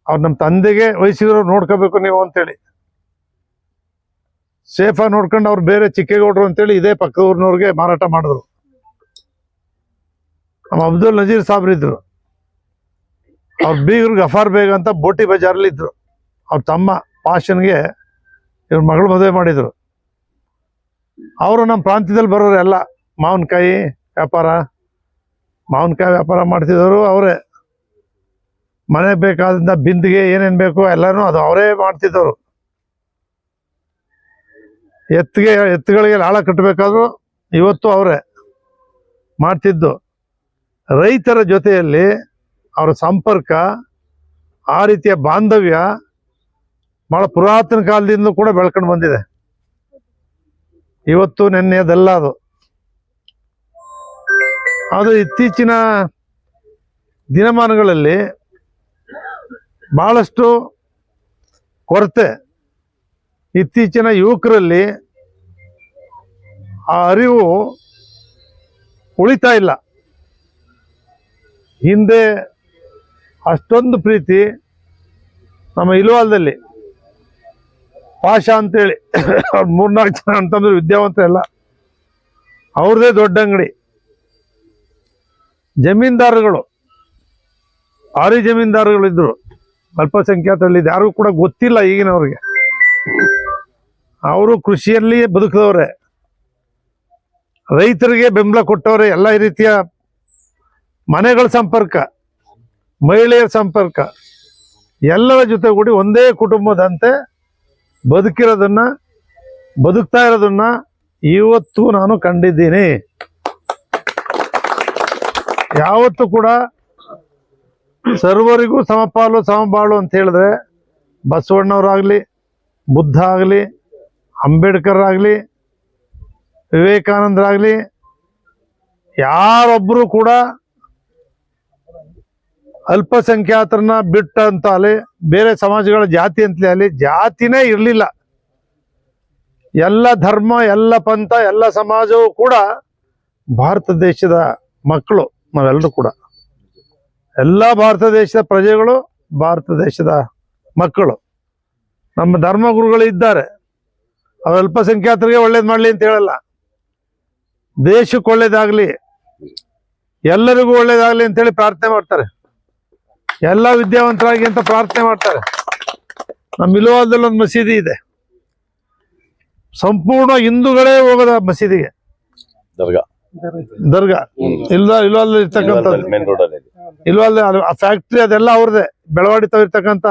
ಅವ್ರು ನಮ್ಮ ತಂದೆಗೆ ವಹಿಸಿದ್ರು, ನೋಡ್ಕೋಬೇಕು ನೀವು ಅಂತೇಳಿ. ಸೇಫಾಗಿ ನೋಡ್ಕೊಂಡು ಅವ್ರು ಬೇರೆ ಚಿಕ್ಕೇಗೌಡರು ಅಂತೇಳಿ ಇದೇ ಪಕ್ಕದ ಊರಿನವ್ರಿಗೆ ಮಾರಾಟ ಮಾಡಿದ್ರು. ನಮ್ಮ ಅಬ್ದುಲ್ ನಜೀರ್ ಸಾಬ್ರಿದ್ರು. ಅವ್ರ ಬೀಗರು ಗಫಾರ್ ಬೇಗ ಅಂತ ಬೋಟಿ ಬಜಾರಲ್ಲಿ ಇದ್ರು. ಅವ್ರ ತಮ್ಮ ಪಾಷನ್ಗೆ ಇವ್ರ ಮಗಳು ಮದುವೆ ಮಾಡಿದ್ರು. ಅವರು ನಮ್ಮ ಪ್ರಾಂತ್ಯದಲ್ಲಿ ಬರೋರು ಎಲ್ಲ ಮಾವಿನಕಾಯಿ ವ್ಯಾಪಾರ ಮಾಡ್ತಿದ್ದವರು ಅವರೇ. ಮನೆ ಬೇಕಾದಂಥ ಬಿಂದಿಗೆ ಏನೇನು ಬೇಕೋ ಎಲ್ಲನೂ ಅದು ಅವರೇ ಮಾಡ್ತಿದ್ದವರು. ಎತ್ತುಗಳಿಗೆ ಲಾಳ ಕಟ್ಟಬೇಕಾದ್ರೂ ಇವತ್ತು ಅವರೇ ಮಾಡ್ತಿದ್ದು. ರೈತರ ಜೊತೆಯಲ್ಲಿ ಅವರ ಸಂಪರ್ಕ, ಆ ರೀತಿಯ ಬಾಂಧವ್ಯ ಭಾಳ ಪುರಾತನ ಕಾಲದಿಂದ ಕೂಡ ಬೆಳ್ಕೊಂಡು ಬಂದಿದೆ. ಇವತ್ತು ನೆನ್ನೆದಲ್ಲ ಅದು ಇತ್ತೀಚಿನ ದಿನಮಾನಗಳಲ್ಲಿ ಭಾಳಷ್ಟು ಕೊರತೆ. ಇತ್ತೀಚಿನ ಯುವಕರಲ್ಲಿ ಆ ಅರಿವು ಉಳಿತಾ ಇಲ್ಲ. ಹಿಂದೆ ಅಷ್ಟೊಂದು ಪ್ರೀತಿ. ನಮ್ಮ ಇಲ್ವಾಲ್ದಲ್ಲಿ ಪಾಷಾ ಅಂತೇಳಿ 3-4 ಜನ ಅಂತಂದ್ರೆ ವಿದ್ಯಾವಂತರೆಲ್ಲ, ಅವ್ರದ್ದೇ ದೊಡ್ಡ ಅಂಗಡಿ. ಜಮೀನ್ದಾರುಗಳು, ಭಾರಿ ಜಮೀನ್ದಾರುಗಳಿದ್ರು, ಅಲ್ಪಸಂಖ್ಯಾತರಲ್ಲಿ ಯಾರಿಗೂ ಕೂಡ ಗೊತ್ತಿಲ್ಲ ಈಗಿನವ್ರಿಗೆ. ಅವರು ಕೃಷಿಯಲ್ಲಿ ಬದುಕಿದವ್ರೆ, ರೈತರಿಗೆ ಬೆಂಬಲ ಕೊಟ್ಟವ್ರೆ. ಎಲ್ಲ ರೀತಿಯ ಮನೆಗಳ ಸಂಪರ್ಕ, ಮಹಿಳೆಯರ ಸಂಪರ್ಕ, ಎಲ್ಲರ ಜೊತೆಗೂಡಿ ಒಂದೇ ಕುಟುಂಬದಂತೆ ಬದುಕ್ತಾ ಇರೋದನ್ನ ಇವತ್ತು ನಾನು ಕಂಡಿದ್ದೀನಿ. ಯಾವತ್ತೂ ಕೂಡ ಸರ್ವರಿಗೂ ಸಮಪಾಲು ಸಮಬಾಳು ಅಂತ ಹೇಳಿದ್ರೆ ಬಸವಣ್ಣವರಾಗಲಿ, ಬುದ್ಧ ಆಗಲಿ, ಅಂಬೇಡ್ಕರ್ ಆಗಲಿ, ವಿವೇಕಾನಂದರಾಗಲಿ, ಯಾರೊಬ್ಬರು ಕೂಡ ಅಲ್ಪಸಂಖ್ಯಾತರನ್ನ ಬಿಟ್ಟಂತ ಅಲ್ಲಿ ಬೇರೆ ಸಮಾಜಗಳ ಜಾತಿ ಅಂತಲೇ ಅಲ್ಲಿ ಜಾತಿನೇ ಇರಲಿಲ್ಲ. ಎಲ್ಲ ಧರ್ಮ, ಎಲ್ಲ ಪಂಥ, ಎಲ್ಲ ಸಮಾಜವೂ ಕೂಡ ಭಾರತ ದೇಶದ ಮಕ್ಕಳು. ನಾವೆಲ್ಲರೂ ಕೂಡ ಎಲ್ಲ ಭಾರತ ದೇಶದ ಪ್ರಜೆಗಳು, ಭಾರತ ದೇಶದ ಮಕ್ಕಳು. ನಮ್ಮ ಧರ್ಮಗುರುಗಳು ಇದ್ದಾರೆ. ಅವ್ರ ಅಲ್ಪಸಂಖ್ಯಾತರಿಗೆ ಒಳ್ಳೇದು ಮಾಡಲಿ ಅಂತ ಹೇಳಲ್ಲ, ದೇಶಕ್ಕೆ ಒಳ್ಳೇದಾಗ್ಲಿ, ಎಲ್ಲರಿಗೂ ಒಳ್ಳೇದಾಗ್ಲಿ ಅಂತೇಳಿ ಪ್ರಾರ್ಥನೆ ಮಾಡ್ತಾರೆ. ಎಲ್ಲ ವಿದ್ಯಾವಂತರಾಗಿ ಅಂತ ಪ್ರಾರ್ಥನೆ ಮಾಡ್ತಾರೆ. ನಮ್ಮ ಇಲುವಾದಲ್ಲಿ ಒಂದು ಮಸೀದಿ ಇದೆ, ಸಂಪೂರ್ಣ ಹಿಂದೂಗಳೇ ಹೋಗೋದ ಮಸೀದಿಗೆ, ದರ್ಗಾ ಇಲ್ವಾಲ್ ಇರ್ತಕ್ಕಂಥದ್ದು. ಮೇನ್ ರೋಡಲ್ಲಿ ಇಲ್ವಾಲ್ ಆ ಫ್ಯಾಕ್ಟ್ರಿ ಅದೆಲ್ಲ ಅವ್ರದೇ, ಬೆಳವಾಡಿ ಇರ್ತಕ್ಕಂಥ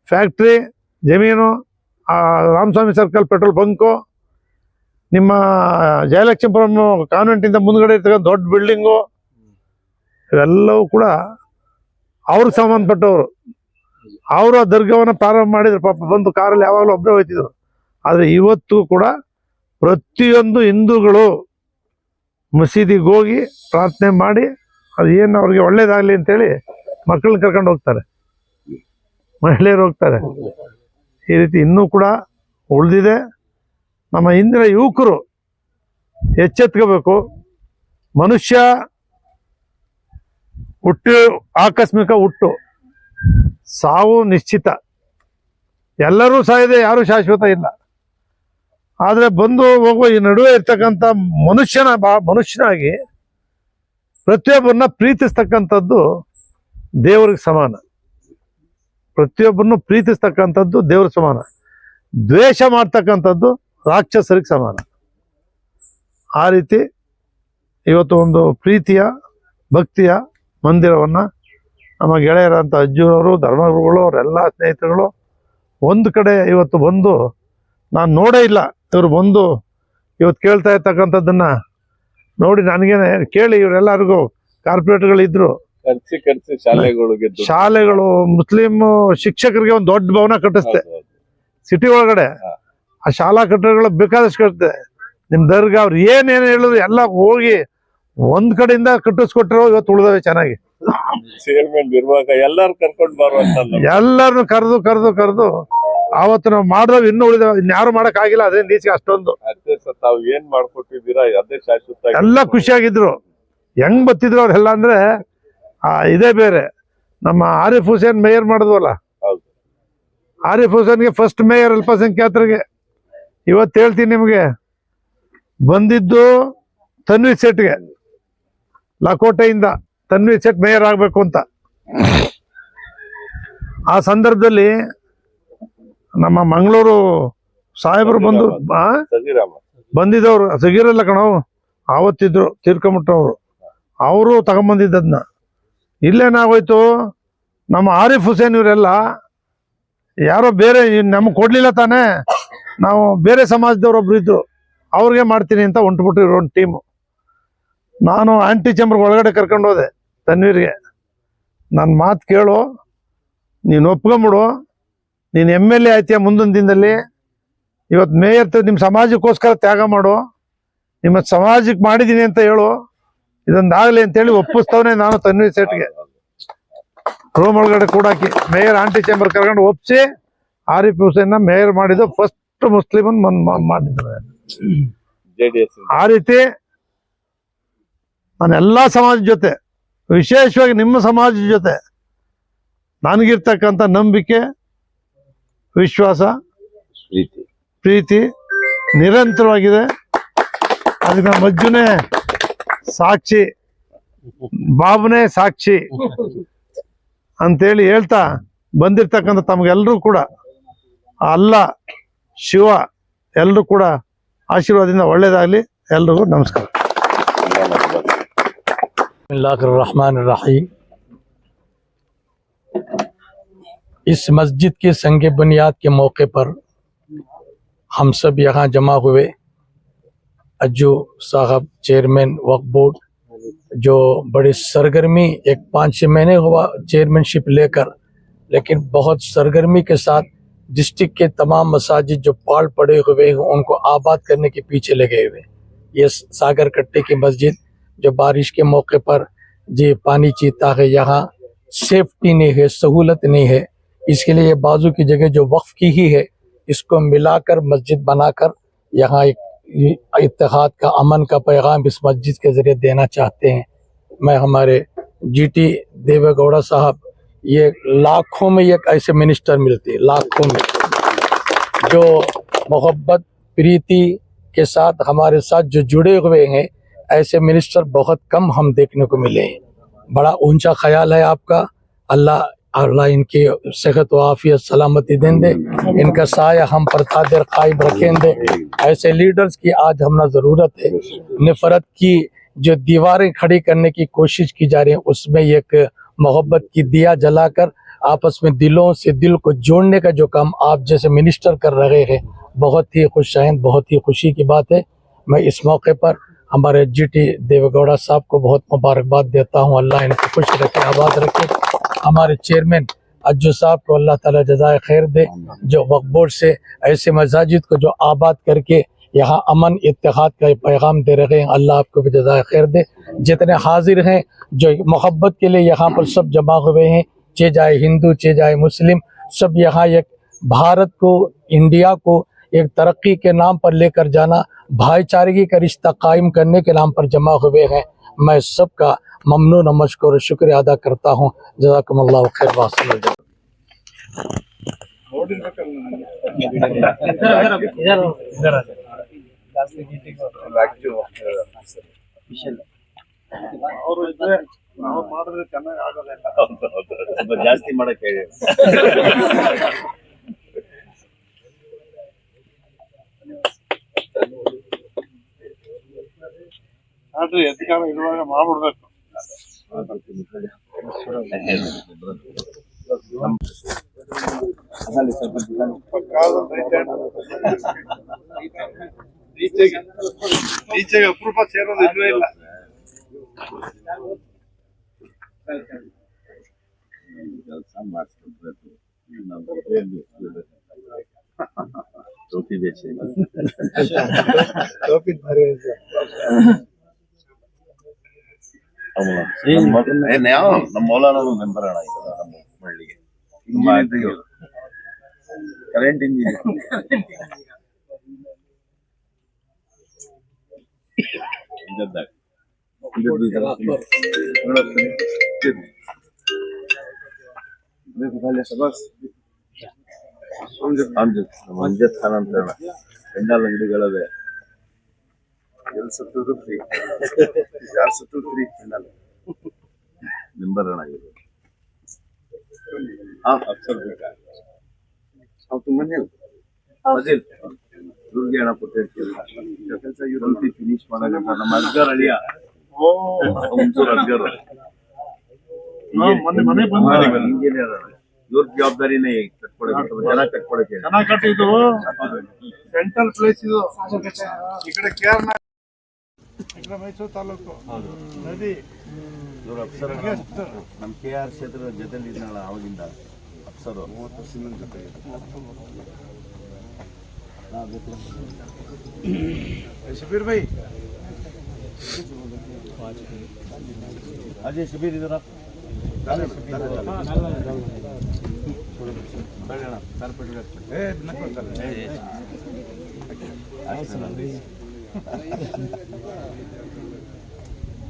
ಫ್ಯಾಕ್ಟ್ರಿ, ಜಮೀನು, ರಾಮಸ್ವಾಮಿ ಸರ್ಕಲ್ ಪೆಟ್ರೋಲ್ ಬಂಕು, ನಿಮ್ಮ ಜಯಲಕ್ಷ್ಮೀಪುರಂ ಕಾನ್ವೆಂಟಿಂದ ಮುಂದ್ಗಡೆ ಇರ್ತಕ್ಕಂಥ ದೊಡ್ಡ ಬಿಲ್ಡಿಂಗು, ಇವೆಲ್ಲವೂ ಕೂಡ ಅವ್ರಿಗೆ ಸಂಬಂಧಪಟ್ಟವರು. ಅವರು ಆ ದರ್ಗವನ್ನು ಪ್ರಾರಂಭ ಮಾಡಿದ್ರು. ಪಾಪ ಬಂದು ಕಾರಲ್ಲಿ ಯಾವಾಗಲೂ ಒಬ್ಬರೇ ಹೋಗ್ತಿದ್ರು. ಆದರೆ ಇವತ್ತು ಕೂಡ ಪ್ರತಿಯೊಂದು ಹಿಂದೂಗಳು ಮಸೀದಿಗೆ ಹೋಗಿ ಪ್ರಾರ್ಥನೆ ಮಾಡಿ ಅದು ಏನು ಅವ್ರಿಗೆ ಒಳ್ಳೇದಾಗಲಿ ಅಂತೇಳಿ ಮಕ್ಕಳನ್ನ ಕರ್ಕೊಂಡು ಹೋಗ್ತಾರೆ, ಮಹಿಳೆಯರು ಹೋಗ್ತಾರೆ. ಈ ರೀತಿ ಇನ್ನೂ ಕೂಡ ಉಳಿದಿದೆ. ನಮ್ಮ ಹಿಂದಿನ ಯುವಕರು ಎಚ್ಚೆತ್ಕೋಬೇಕು. ಮನುಷ್ಯ ಹುಟ್ಟು ಆಕಸ್ಮಿಕ ಹುಟ್ಟು, ಸಾವು ನಿಶ್ಚಿತ. ಎಲ್ಲರೂ ಸಾಯದೆ, ಯಾರೂ ಶಾಶ್ವತ ಇಲ್ಲ. ಆದರೆ ಬಂದು ಹೋಗುವ ಈ ನಡುವೆ ಇರ್ತಕ್ಕಂಥ ಮನುಷ್ಯನಾಗಿ ಪ್ರತಿಯೊಬ್ಬರನ್ನ ಪ್ರೀತಿಸ್ತಕ್ಕಂಥದ್ದು ದೇವರಿಗೆ ಸಮಾನ. ಪ್ರತಿಯೊಬ್ಬರನ್ನು ಪ್ರೀತಿಸ್ತಕ್ಕಂಥದ್ದು ದೇವ್ರಿಗೆ ಸಮಾನ. ದ್ವೇಷ ಮಾಡ್ತಕ್ಕಂಥದ್ದು ರಾಕ್ಷಸರಿಗೆ ಸಮಾನ. ಆ ರೀತಿ ಇವತ್ತು ಒಂದು ಪ್ರೀತಿಯ ಭಕ್ತಿಯ ಮಂದಿರವನ್ನು ನಮ್ಮ ಗೆಳೆಯರಂಥ ಅಜ್ಜೂರವರು, ಧರ್ಮಗುರುಗಳು, ಅವರೆಲ್ಲ ಸ್ನೇಹಿತರುಗಳು ಒಂದು ಕಡೆ ಇವತ್ತು ಬಂದು, ನಾನು ನೋಡೇ ಇಲ್ಲ ಇವರು ಬಂದು ಇವತ್ತು ಕೇಳ್ತಾ ಇರ್ತಕ್ಕಂಥದ್ದನ್ನ ನೋಡಿ ನನಗೇನೆ ಕೇಳಿ ಇವರೆಲ್ಲರಿಗೂ ಕಾರ್ಪೊರೇಟ್ಗಳಿದ್ರು, ಶಾಲೆಗಳು, ಮುಸ್ಲಿಂ ಶಿಕ್ಷಕರಿಗೆ ಒಂದು ದೊಡ್ಡ ಭವನ ಕಟ್ಟಿಸ್ತೆ ಸಿಟಿ ಒಳಗಡೆ. ಆ ಶಾಲಾ ಕಟ್ಟಡಗಳು ಬೇಕಾದಷ್ಟು ಕಟ್ಟಿದೆ. ನಿಮ್ ದರ್ಗಾ ಅವ್ರು ಏನೇನು ಹೇಳಿದ್ರು ಎಲ್ಲ ಹೋಗಿ ಒಂದ್ ಕಡೆಯಿಂದ ಕಟ್ಟಿಸ್ಕೊಟ್ಟಿರೋ ಇವತ್ತು ಉಳಿದವೆ ಚೆನ್ನಾಗಿ. ಎಲ್ಲರನ್ನು ಕರೆದು ಆವತ್ತು ನಾವು ಮಾಡಿದವು ಇನ್ನೂ ಉಳಿದವ, ಇನ್ಯಾರು ಮಾಡಕ್ ಆಗಿಲ್ಲ. ಅದೇ ನೀಚೆ ಅಷ್ಟೊಂದು ಏನ್ ಮಾಡ್ಕೊಟ್ಟಿದ್ದೀರಾ ಅದೇ ಶಾಶ್ವತ. ಎಲ್ಲ ಖುಷಿಯಾಗಿದ್ರು. ಹೆಂಗ್ ಬತ್ತಿದ್ರು ಅವ್ರೆಲ್ಲ ಅಂದ್ರೆ ಇದೇ ಬೇರೆ. ನಮ್ಮ ಆರಿಫ್ ಹುಸೇನ್ ಮೇಯರ್ ಮಾಡಿದ್ವಲ್ಲ, ಆರಿಫ್ ಹುಸೇನ್ಗೆ ಫಸ್ಟ್ ಮೇಯರ್ ಅಲ್ಪಸಂಖ್ಯಾತರಿಗೆ. ಇವತ್ತು ಹೇಳ್ತೀನಿ ನಿಮ್ಗೆ, ಬಂದಿದ್ದು ತನ್ವೀರ್ ಸೇಟ್ಗೆ, ಲಕೋಟೆಯಿಂದ ತನ್ವೀರ್ ಸೇಟ್ ಮೇಯರ್ ಆಗ್ಬೇಕು ಅಂತ. ಆ ಸಂದರ್ಭದಲ್ಲಿ ನಮ್ಮ ಮಂಗಳೂರು ಸಾಹೇಬರು ಬಂದಿದ್ದವ್ರು, ಸಗೀರಲ್ಲ ಕಣವು, ಆವತ್ತಿದ್ರು ತೀರ್ಕೊಂಬಿಟ್ಟವ್ರು, ಅವರು ತಗೊಂಬಂದಿದ್ದದ್ನ. ಇಲ್ಲೇನಾಗೋಯ್ತು, ನಮ್ಮ ಆರಿಫ್ ಹುಸೇನ್ ಇವರೆಲ್ಲ ಯಾರೋ ಬೇರೆ ನಮಗೆ ಕೊಡ್ಲಿಲ್ಲ ತಾನೇ, ನಾವು ಬೇರೆ ಸಮಾಜದವ್ರೊಬ್ರು ಇದ್ರು, ಅವ್ರಿಗೆ ಮಾಡ್ತೀನಿ ಅಂತ ಹೊಂಟ್ಬಿಟ್ರು ಒಂದು ಟೀಮು. ನಾನು ಆಂಟಿ ಚೇಂಬರ್ ಒಳಗಡೆ ಕರ್ಕೊಂಡು ಹೋದೆ ತನ್ವೀರ್ಗೆ. ನನ್ನ ಮಾತು ಕೇಳು, ನೀನು ಒಪ್ಕೊಂಬಿಡು, ನೀನು MLA ಆಯ್ತೀಯ ಮುಂದೊಂದು ದಿನದಲ್ಲಿ. ಇವತ್ತು ಮೇಯರ್ ನಿಮ್ಮ ಸಮಾಜಕ್ಕೋಸ್ಕರ ತ್ಯಾಗ ಮಾಡು, ನಿಮ್ಮ ಸಮಾಜಕ್ಕೆ ಮಾಡಿದ್ದೀನಿ ಅಂತ ಹೇಳು, ಇದೊಂದಾಗಲಿ ಅಂತೇಳಿ ಒಪ್ಪಿಸ್ತವನೇ ನಾನು ತನ್ವೀರ್ ಸೇಟ್ಗೆ. ರೂಮ್ ಒಳಗಡೆ ಕೂಡಾಕಿ ಮೇಯರ್ ಆಂಟಿ ಚೇಂಬರ್ ಕರ್ಕೊಂಡು ಒಪ್ಪಿಸಿ ಆರಿಫ್ ಹುಸೇನ್ನ ಮೇಯರ್ ಮಾಡಿದ್ದು ಫಸ್ಟ್ ಮುಸ್ಲಿಮನ್ ಮಾಡಿದ್ದಾರೆ. ಆ ರೀತಿ ನಾನು ಎಲ್ಲ ಸಮಾಜದ ಜೊತೆ, ವಿಶೇಷವಾಗಿ ನಿಮ್ಮ ಸಮಾಜದ ಜೊತೆ ನನಗಿರ್ತಕ್ಕಂಥ ನಂಬಿಕೆ, ವಿಶ್ವಾಸ, ಪ್ರೀತಿ ನಿರಂತರವಾಗಿದೆ. ಅದಕ್ಕೆ ನಮ್ಮ ಅಜ್ಜುನೇ ಸಾಕ್ಷಿ, ಬಾಬುನೇ ಸಾಕ್ಷಿ ಅಂತೇಳಿ ಹೇಳ್ತಾ ಬಂದಿರ್ತಕ್ಕಂಥ ತಮಗೆಲ್ಲರೂ ಕೂಡ ಅಲ್ಲ ಶಿವ ಎಲ್ಲರೂ ಕೂಡ ಆಶೀರ್ವಾದದಿಂದ ಒಳ್ಳೇದಾಗಲಿ. ಎಲ್ರಿಗೂ ನಮಸ್ಕಾರ. बिस्मिल्लाहिर्रहमानिर्रहीम। इस मस्जिद के संग बुनियाद के मौके पर हम सब यहाँ जमा हुए। अज्जू साहब चेयरमैन वक्फ बोर्ड, जो बड़ी सरगर्मी, एक 5-6 महीने हुआ चेयरमैनशिप लेकर, लेकिन बहुत सरगर्मी के साथ डिस्ट्रिक्ट के तमाम मसाजिद जो पाल पड़े हुए हैं उनको आबाद करने के पीछे लगे हुए। ये सागर कट्टे की मस्जिद जो बारिश के मौके पर जी पानी चीता है, यहाँ सेफ्टी नहीं है, सहूलत नहीं है, इसके लिए ये बाजू की जगह जो वक्फ की ही है इसको मिलाकर मस्जिद बनाकर यहाँ एक इत्तेहाद का, अमन का पैगाम इस मस्जिद के ज़रिए देना चाहते हैं। मैं हमारे GT देवेगौड़ा साहब, ये लाखों में एक ऐसे मिनिस्टर मिलते हैं, लाखों में, जो मोहब्बत प्रीति के साथ हमारे साथ जो जुड़े हुए हैं, ऐसे मिनिस्टर बहुत कम हम देखने को मिले हैं। बड़ा ऊंचा ख्याल है आपका। अल्लाह अल्लाह इनकी सेहत व आफियत सलामती दें दे, इनका साया हम पर कादिर कायम रखें दे। ऐसे लीडर्स की आज हमने ज़रूरत है। नफरत की जो दीवारें खड़ी करने की कोशिश की जा रही है, उसमें एक मोहब्बत की दिया जलाकर आपस में दिलों से दिल को जोड़ने का जो काम आप जैसे मिनिस्टर कर रहे हैं, बहुत ही खुशाइंद, बहुत ही खुशी की बात है। मैं इस मौके पर हमारे GT देवेगौड़ा साहब को बहुत मुबारकबाद देता हूँ। अल्लाह इनको खुश रखे, आबाद रखे। हमारे चेयरमैन अज्जू साहब को अल्लाह ताला जज़ाए खैर दे, जो वक्फ बोर्ड से ऐसे मसाजिद को जो आबाद करके यहाँ अमन इत्तेहाद का पैगाम दे रहे हैं, अल्लाह आपको भी जज़ाए खैर दे। जितने हाजिर हैं जो मोहब्बत के लिए यहाँ पर सब जमा हुए हैं, चाहे हिंदू चाहे मुस्लिम, सब यहाँ एक भारत को, इंडिया को एक तरक्की के नाम पर लेकर जाना, भाईचारगी का रिश्ता कायम करने के नाम पर जमा हुए हैं। मैं सबका ममनून और मशकूर शुक्रिया अदा करता हूँ। जज़ाकुमुल्लाह खैर। वास्सलाम। ಜಾಸ್ತಿ ಮಾಡಕ್ಕೆ ಹೇಳಿ. ಅಧಿಕಾರ ಇರುವಾಗ ಮಾಡ್ಬಿಡ್ಬೇಕು. ಈಚೆಗೆ ಅಪರೂಪ ಸೇರೋದು ಇಲ್ವೇ ಇಲ್ಲ. ಕೆಲಸ ಮಾಡಿಸ್ಕೊಳ್ಬೇಕು. ಟೋಪಿ ಬೇಸಿ ನಮ್ಮ ಮೌಲಾನವರು ಮೆಂಬರ್ ಅಣ್ಣ ನಮ್ಮ ಹಳ್ಳಿಗೆ ಕರೆಂಟ್ ಇಂಜಿನಿಯರ್. ಅಮ್ಜದ್ ಖಾನ್ ಅಂತ ಹೇಳ ಪೆಂಡಾಲ್ ಅಂಗಡಿಗಳವೆ. ಎಲ್ಲಿ ಸತ್ತರು ಫ್ರೀ, ಯಾರು ಸತ್ತರು ಫ್ರೀ ಪೆಂಡಾಲ್. ಮೆಂಬರ್ ಅಣ್ಣ ಇದು. ಅಫ್ಸರ್ ಬೇಕಾ ಅವ್ರು ತುಂಬನೇ ಫಜಿಲ್ ದುರ್ಗೆ ಅಣ್ಣ ಕೊಟ್ಟಿರ್ತೀವಿ ಕೆಲಸ ಇವ್ರಂತಿ ಫಿನಿಶ್ ಮಾಡಲ್ಲ. ನಮ್ಮ ಅಜ್ಗರ್ ಅಳಿಯ ಹುಂಚೂರು ಅಜ್ಗರ್ ಇಂಜಿನಿಯರ್ ಅಣ್ಣ. ಇವ್ರ ಜವಾಬ್ದಾರಿನೇ ಕಟ್ಕೊಡಕ್ಕೆ, ಜನ ಕಟ್ಕೊಡಕ್ಕೆ. ಚೆನ್ನಾಗಿ ಕಟ್ಟಿದ್ದು ಸೆಂಟ್ರಲ್ ಪ್ಲೇಸ್ ಇದು. ಈ ಕಡೆ ಕೇರಳ, ಈ ಕಡೆ ಮೈಸೂರು ತಾಲೂಕು ನದಿ. ಇವ್ರ ಅಪ್ಸರ್ ನಮ್ಮ KR ಕ್ಷೇತ್ರದ ಜೊತೆಲಿ ಇದ್ನಲ್ಲ ಅವಾಗಿಂದ ಅಪ್ಸರು 30 ವರ್ಷದ ಜೊತೆ. ಶಬೀರ್ ಭಾई, अजय शबीर इधर आप.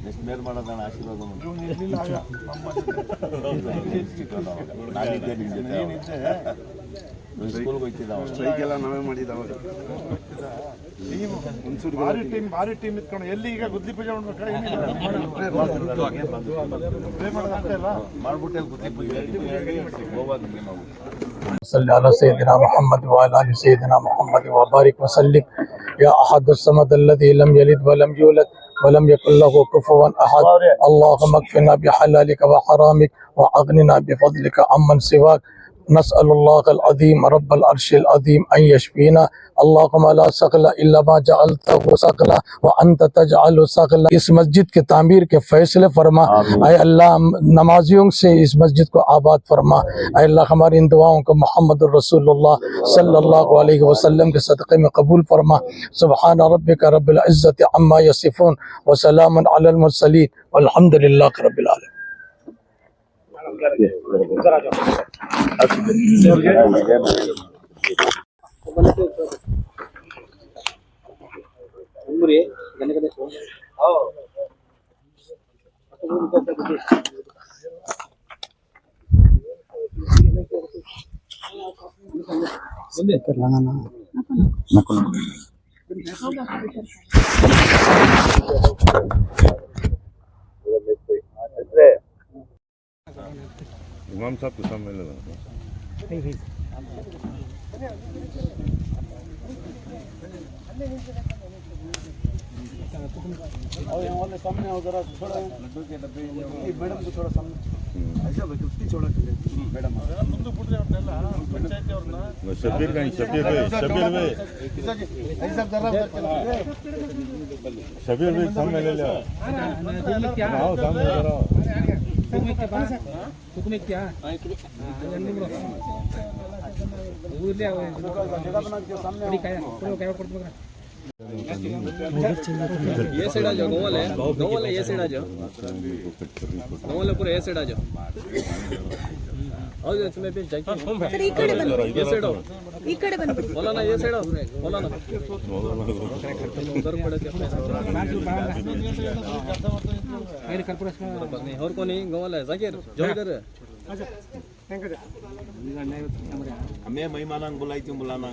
ಎಷ್ಟು ಮೇಲ್ ಮಾಡೋದಣ್ಣ ಆಶೀರ್ವಾದ ನಾನಿದ್ದೆ ನಿಮ್ಮ ಜೊತೆ. ಸ್ಕೂಲ್ಗೆ ಹೋಗ್ತಿದ್ದ ಸ್ಟ್ರೈಕ್ ಎಲ್ಲ ನಾವೇ ಮಾಡಿದ್ದಾವೆ. ಭಾರಿ ಟೀಮ್ ಇತ್ಕೊಂಡು ಎಲ್ಲಿ ಈಗ ಗುದ್ಲಿ ಪೂಜೆ ಮಾಡ್ಬಿಟ್ಟೆ ಗುದ್ಲಿ ಪೂಜೆ ಹೋಗೋದು ನಾವು. सल्लल्लाहु अलैहि सय्यदना मुहम्मद व अला आलि सय्यदना मुहम्मद व बारिक व सल्लिम या अहद अस्समद अलज़ी लम यलिद व लम यूलद व लम यकुल लहु कुफुवन अहद। अल्लाहुम्मा अक्फिना बिहलालिका व हरामिक व अगनिना बिफज़लिका अम्मन सिवाक। नस्अलुल्लाहल अज़ीम रब्बल अर्शिल अज़ीम अन यशफीना। अल्लाहुम्मा ला सकला इल्ला मा जअलतहु सकला व अंत तजअलु सकला। इस मस्जिद के तामीर के फैसले फरमा। ऐ अल्लाह नमाजियों से इस मस्जिद को आबाद फरमा। ऐ अल्लाह हमारी इन दुआओं को मोहम्मद रसूलुल्लाह सल्लल्लाहु अलैहि वसल्लम के सदक़े में कबूल फरमा। सुब्हान रब्बिका रब्बिल इज़्ज़ति अम्मा यसिफून व सलामुन अलल मुरसलीन वल्हम्दुलिल्लाहि रब्बिल आलमीन। इमाम साहब के सामने लगा और यहाँ वाले सामने हो जरा थोड़ा लड्डू के डब्बे ये मैडम को थोड़ा सामने ऐसा कितनी छोड़ा मैडम शबीर का शबीर भाई शबीर भाई सामने ले लिया आओ सामने करो क्या ये साइड आ जाओ गोवाल है ये साइड आ जाओ गोवाल पूरा ये साइड आ जाओ ಹೌದು तुम्हें भी जाके ಸರ್ ಈ ಕಡೆ ಬನ್ನಿ ये साइड आओ ಈ ಕಡೆ ಬನ್ನಿ बोला ना ये साइड आओ बोला ना उधर पड़े क्या नहीं और कौन नहीं गोवाल है जाकिर जो इधर हमें मेहमान बुलाई तुम बुलाना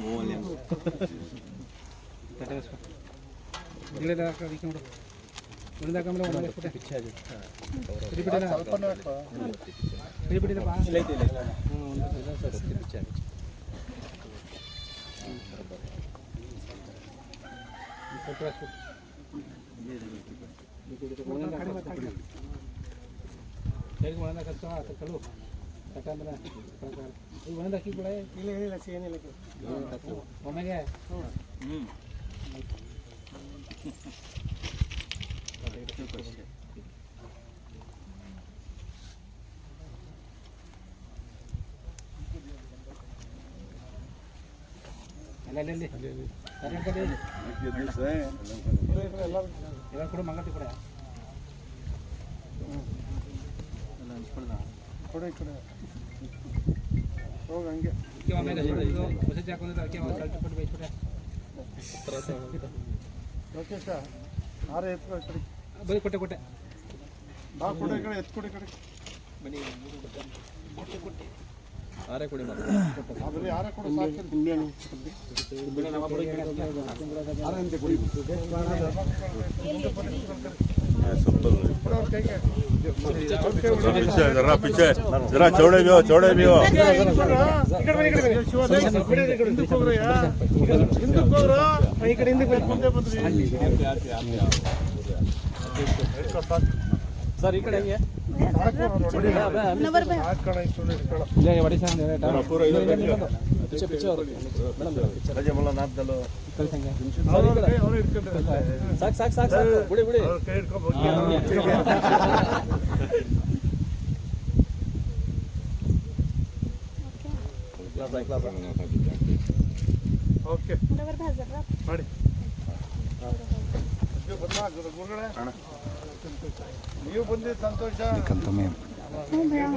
पीछे आ जाओ ಕೂಡ ಮಂಗತಿ ಕೂಡ ಹೋಗಂಗೆ ವಸತಿ ಹಾಕೊಂಡಿದ್ರೆ ಅದಕ್ಕೆ ಪಟ್ಟು ಬೈಸ್ಬಿಟ್ರೆ ಓಕೆ ಸರ್ ಆರೆ ಎತ್ತು ಕಡೆ ಬರೀ ಕೊಟ್ಟೆ ಬಾ ಕೊಡೆ ಕಡೆ ಎತ್ತು ಕೊಡೆ ಕಡೆ ಆರೆ ಕೊಡಿ ಅದ್ರಲ್ಲಿ ಆರೆ ಕೊಡು ಸಾಕು जरा पीछे जरा चौड़े भी हो ಈ ಕಡೆ ಹಿಂದಕ್ಕೆ ಮುಂದೆ ಬಂದ್ರಿ सर ಈ ಕಡೆ ಹೆಂಗೆ नवर भाई पीछे पीछे और मैडम रजे मोला नाथ दलो साक साक साक साक बुड़ी बुड़ी ಕೈ ಹಿಡ್ಕೊಂಡು ಓಕೆ नवर भाई जरा ಮಾಡಿ ಗುರುಗಳೇ ನೀವು ಬಂದಿದ್ದು ಸಂತೋಷ हूं भैया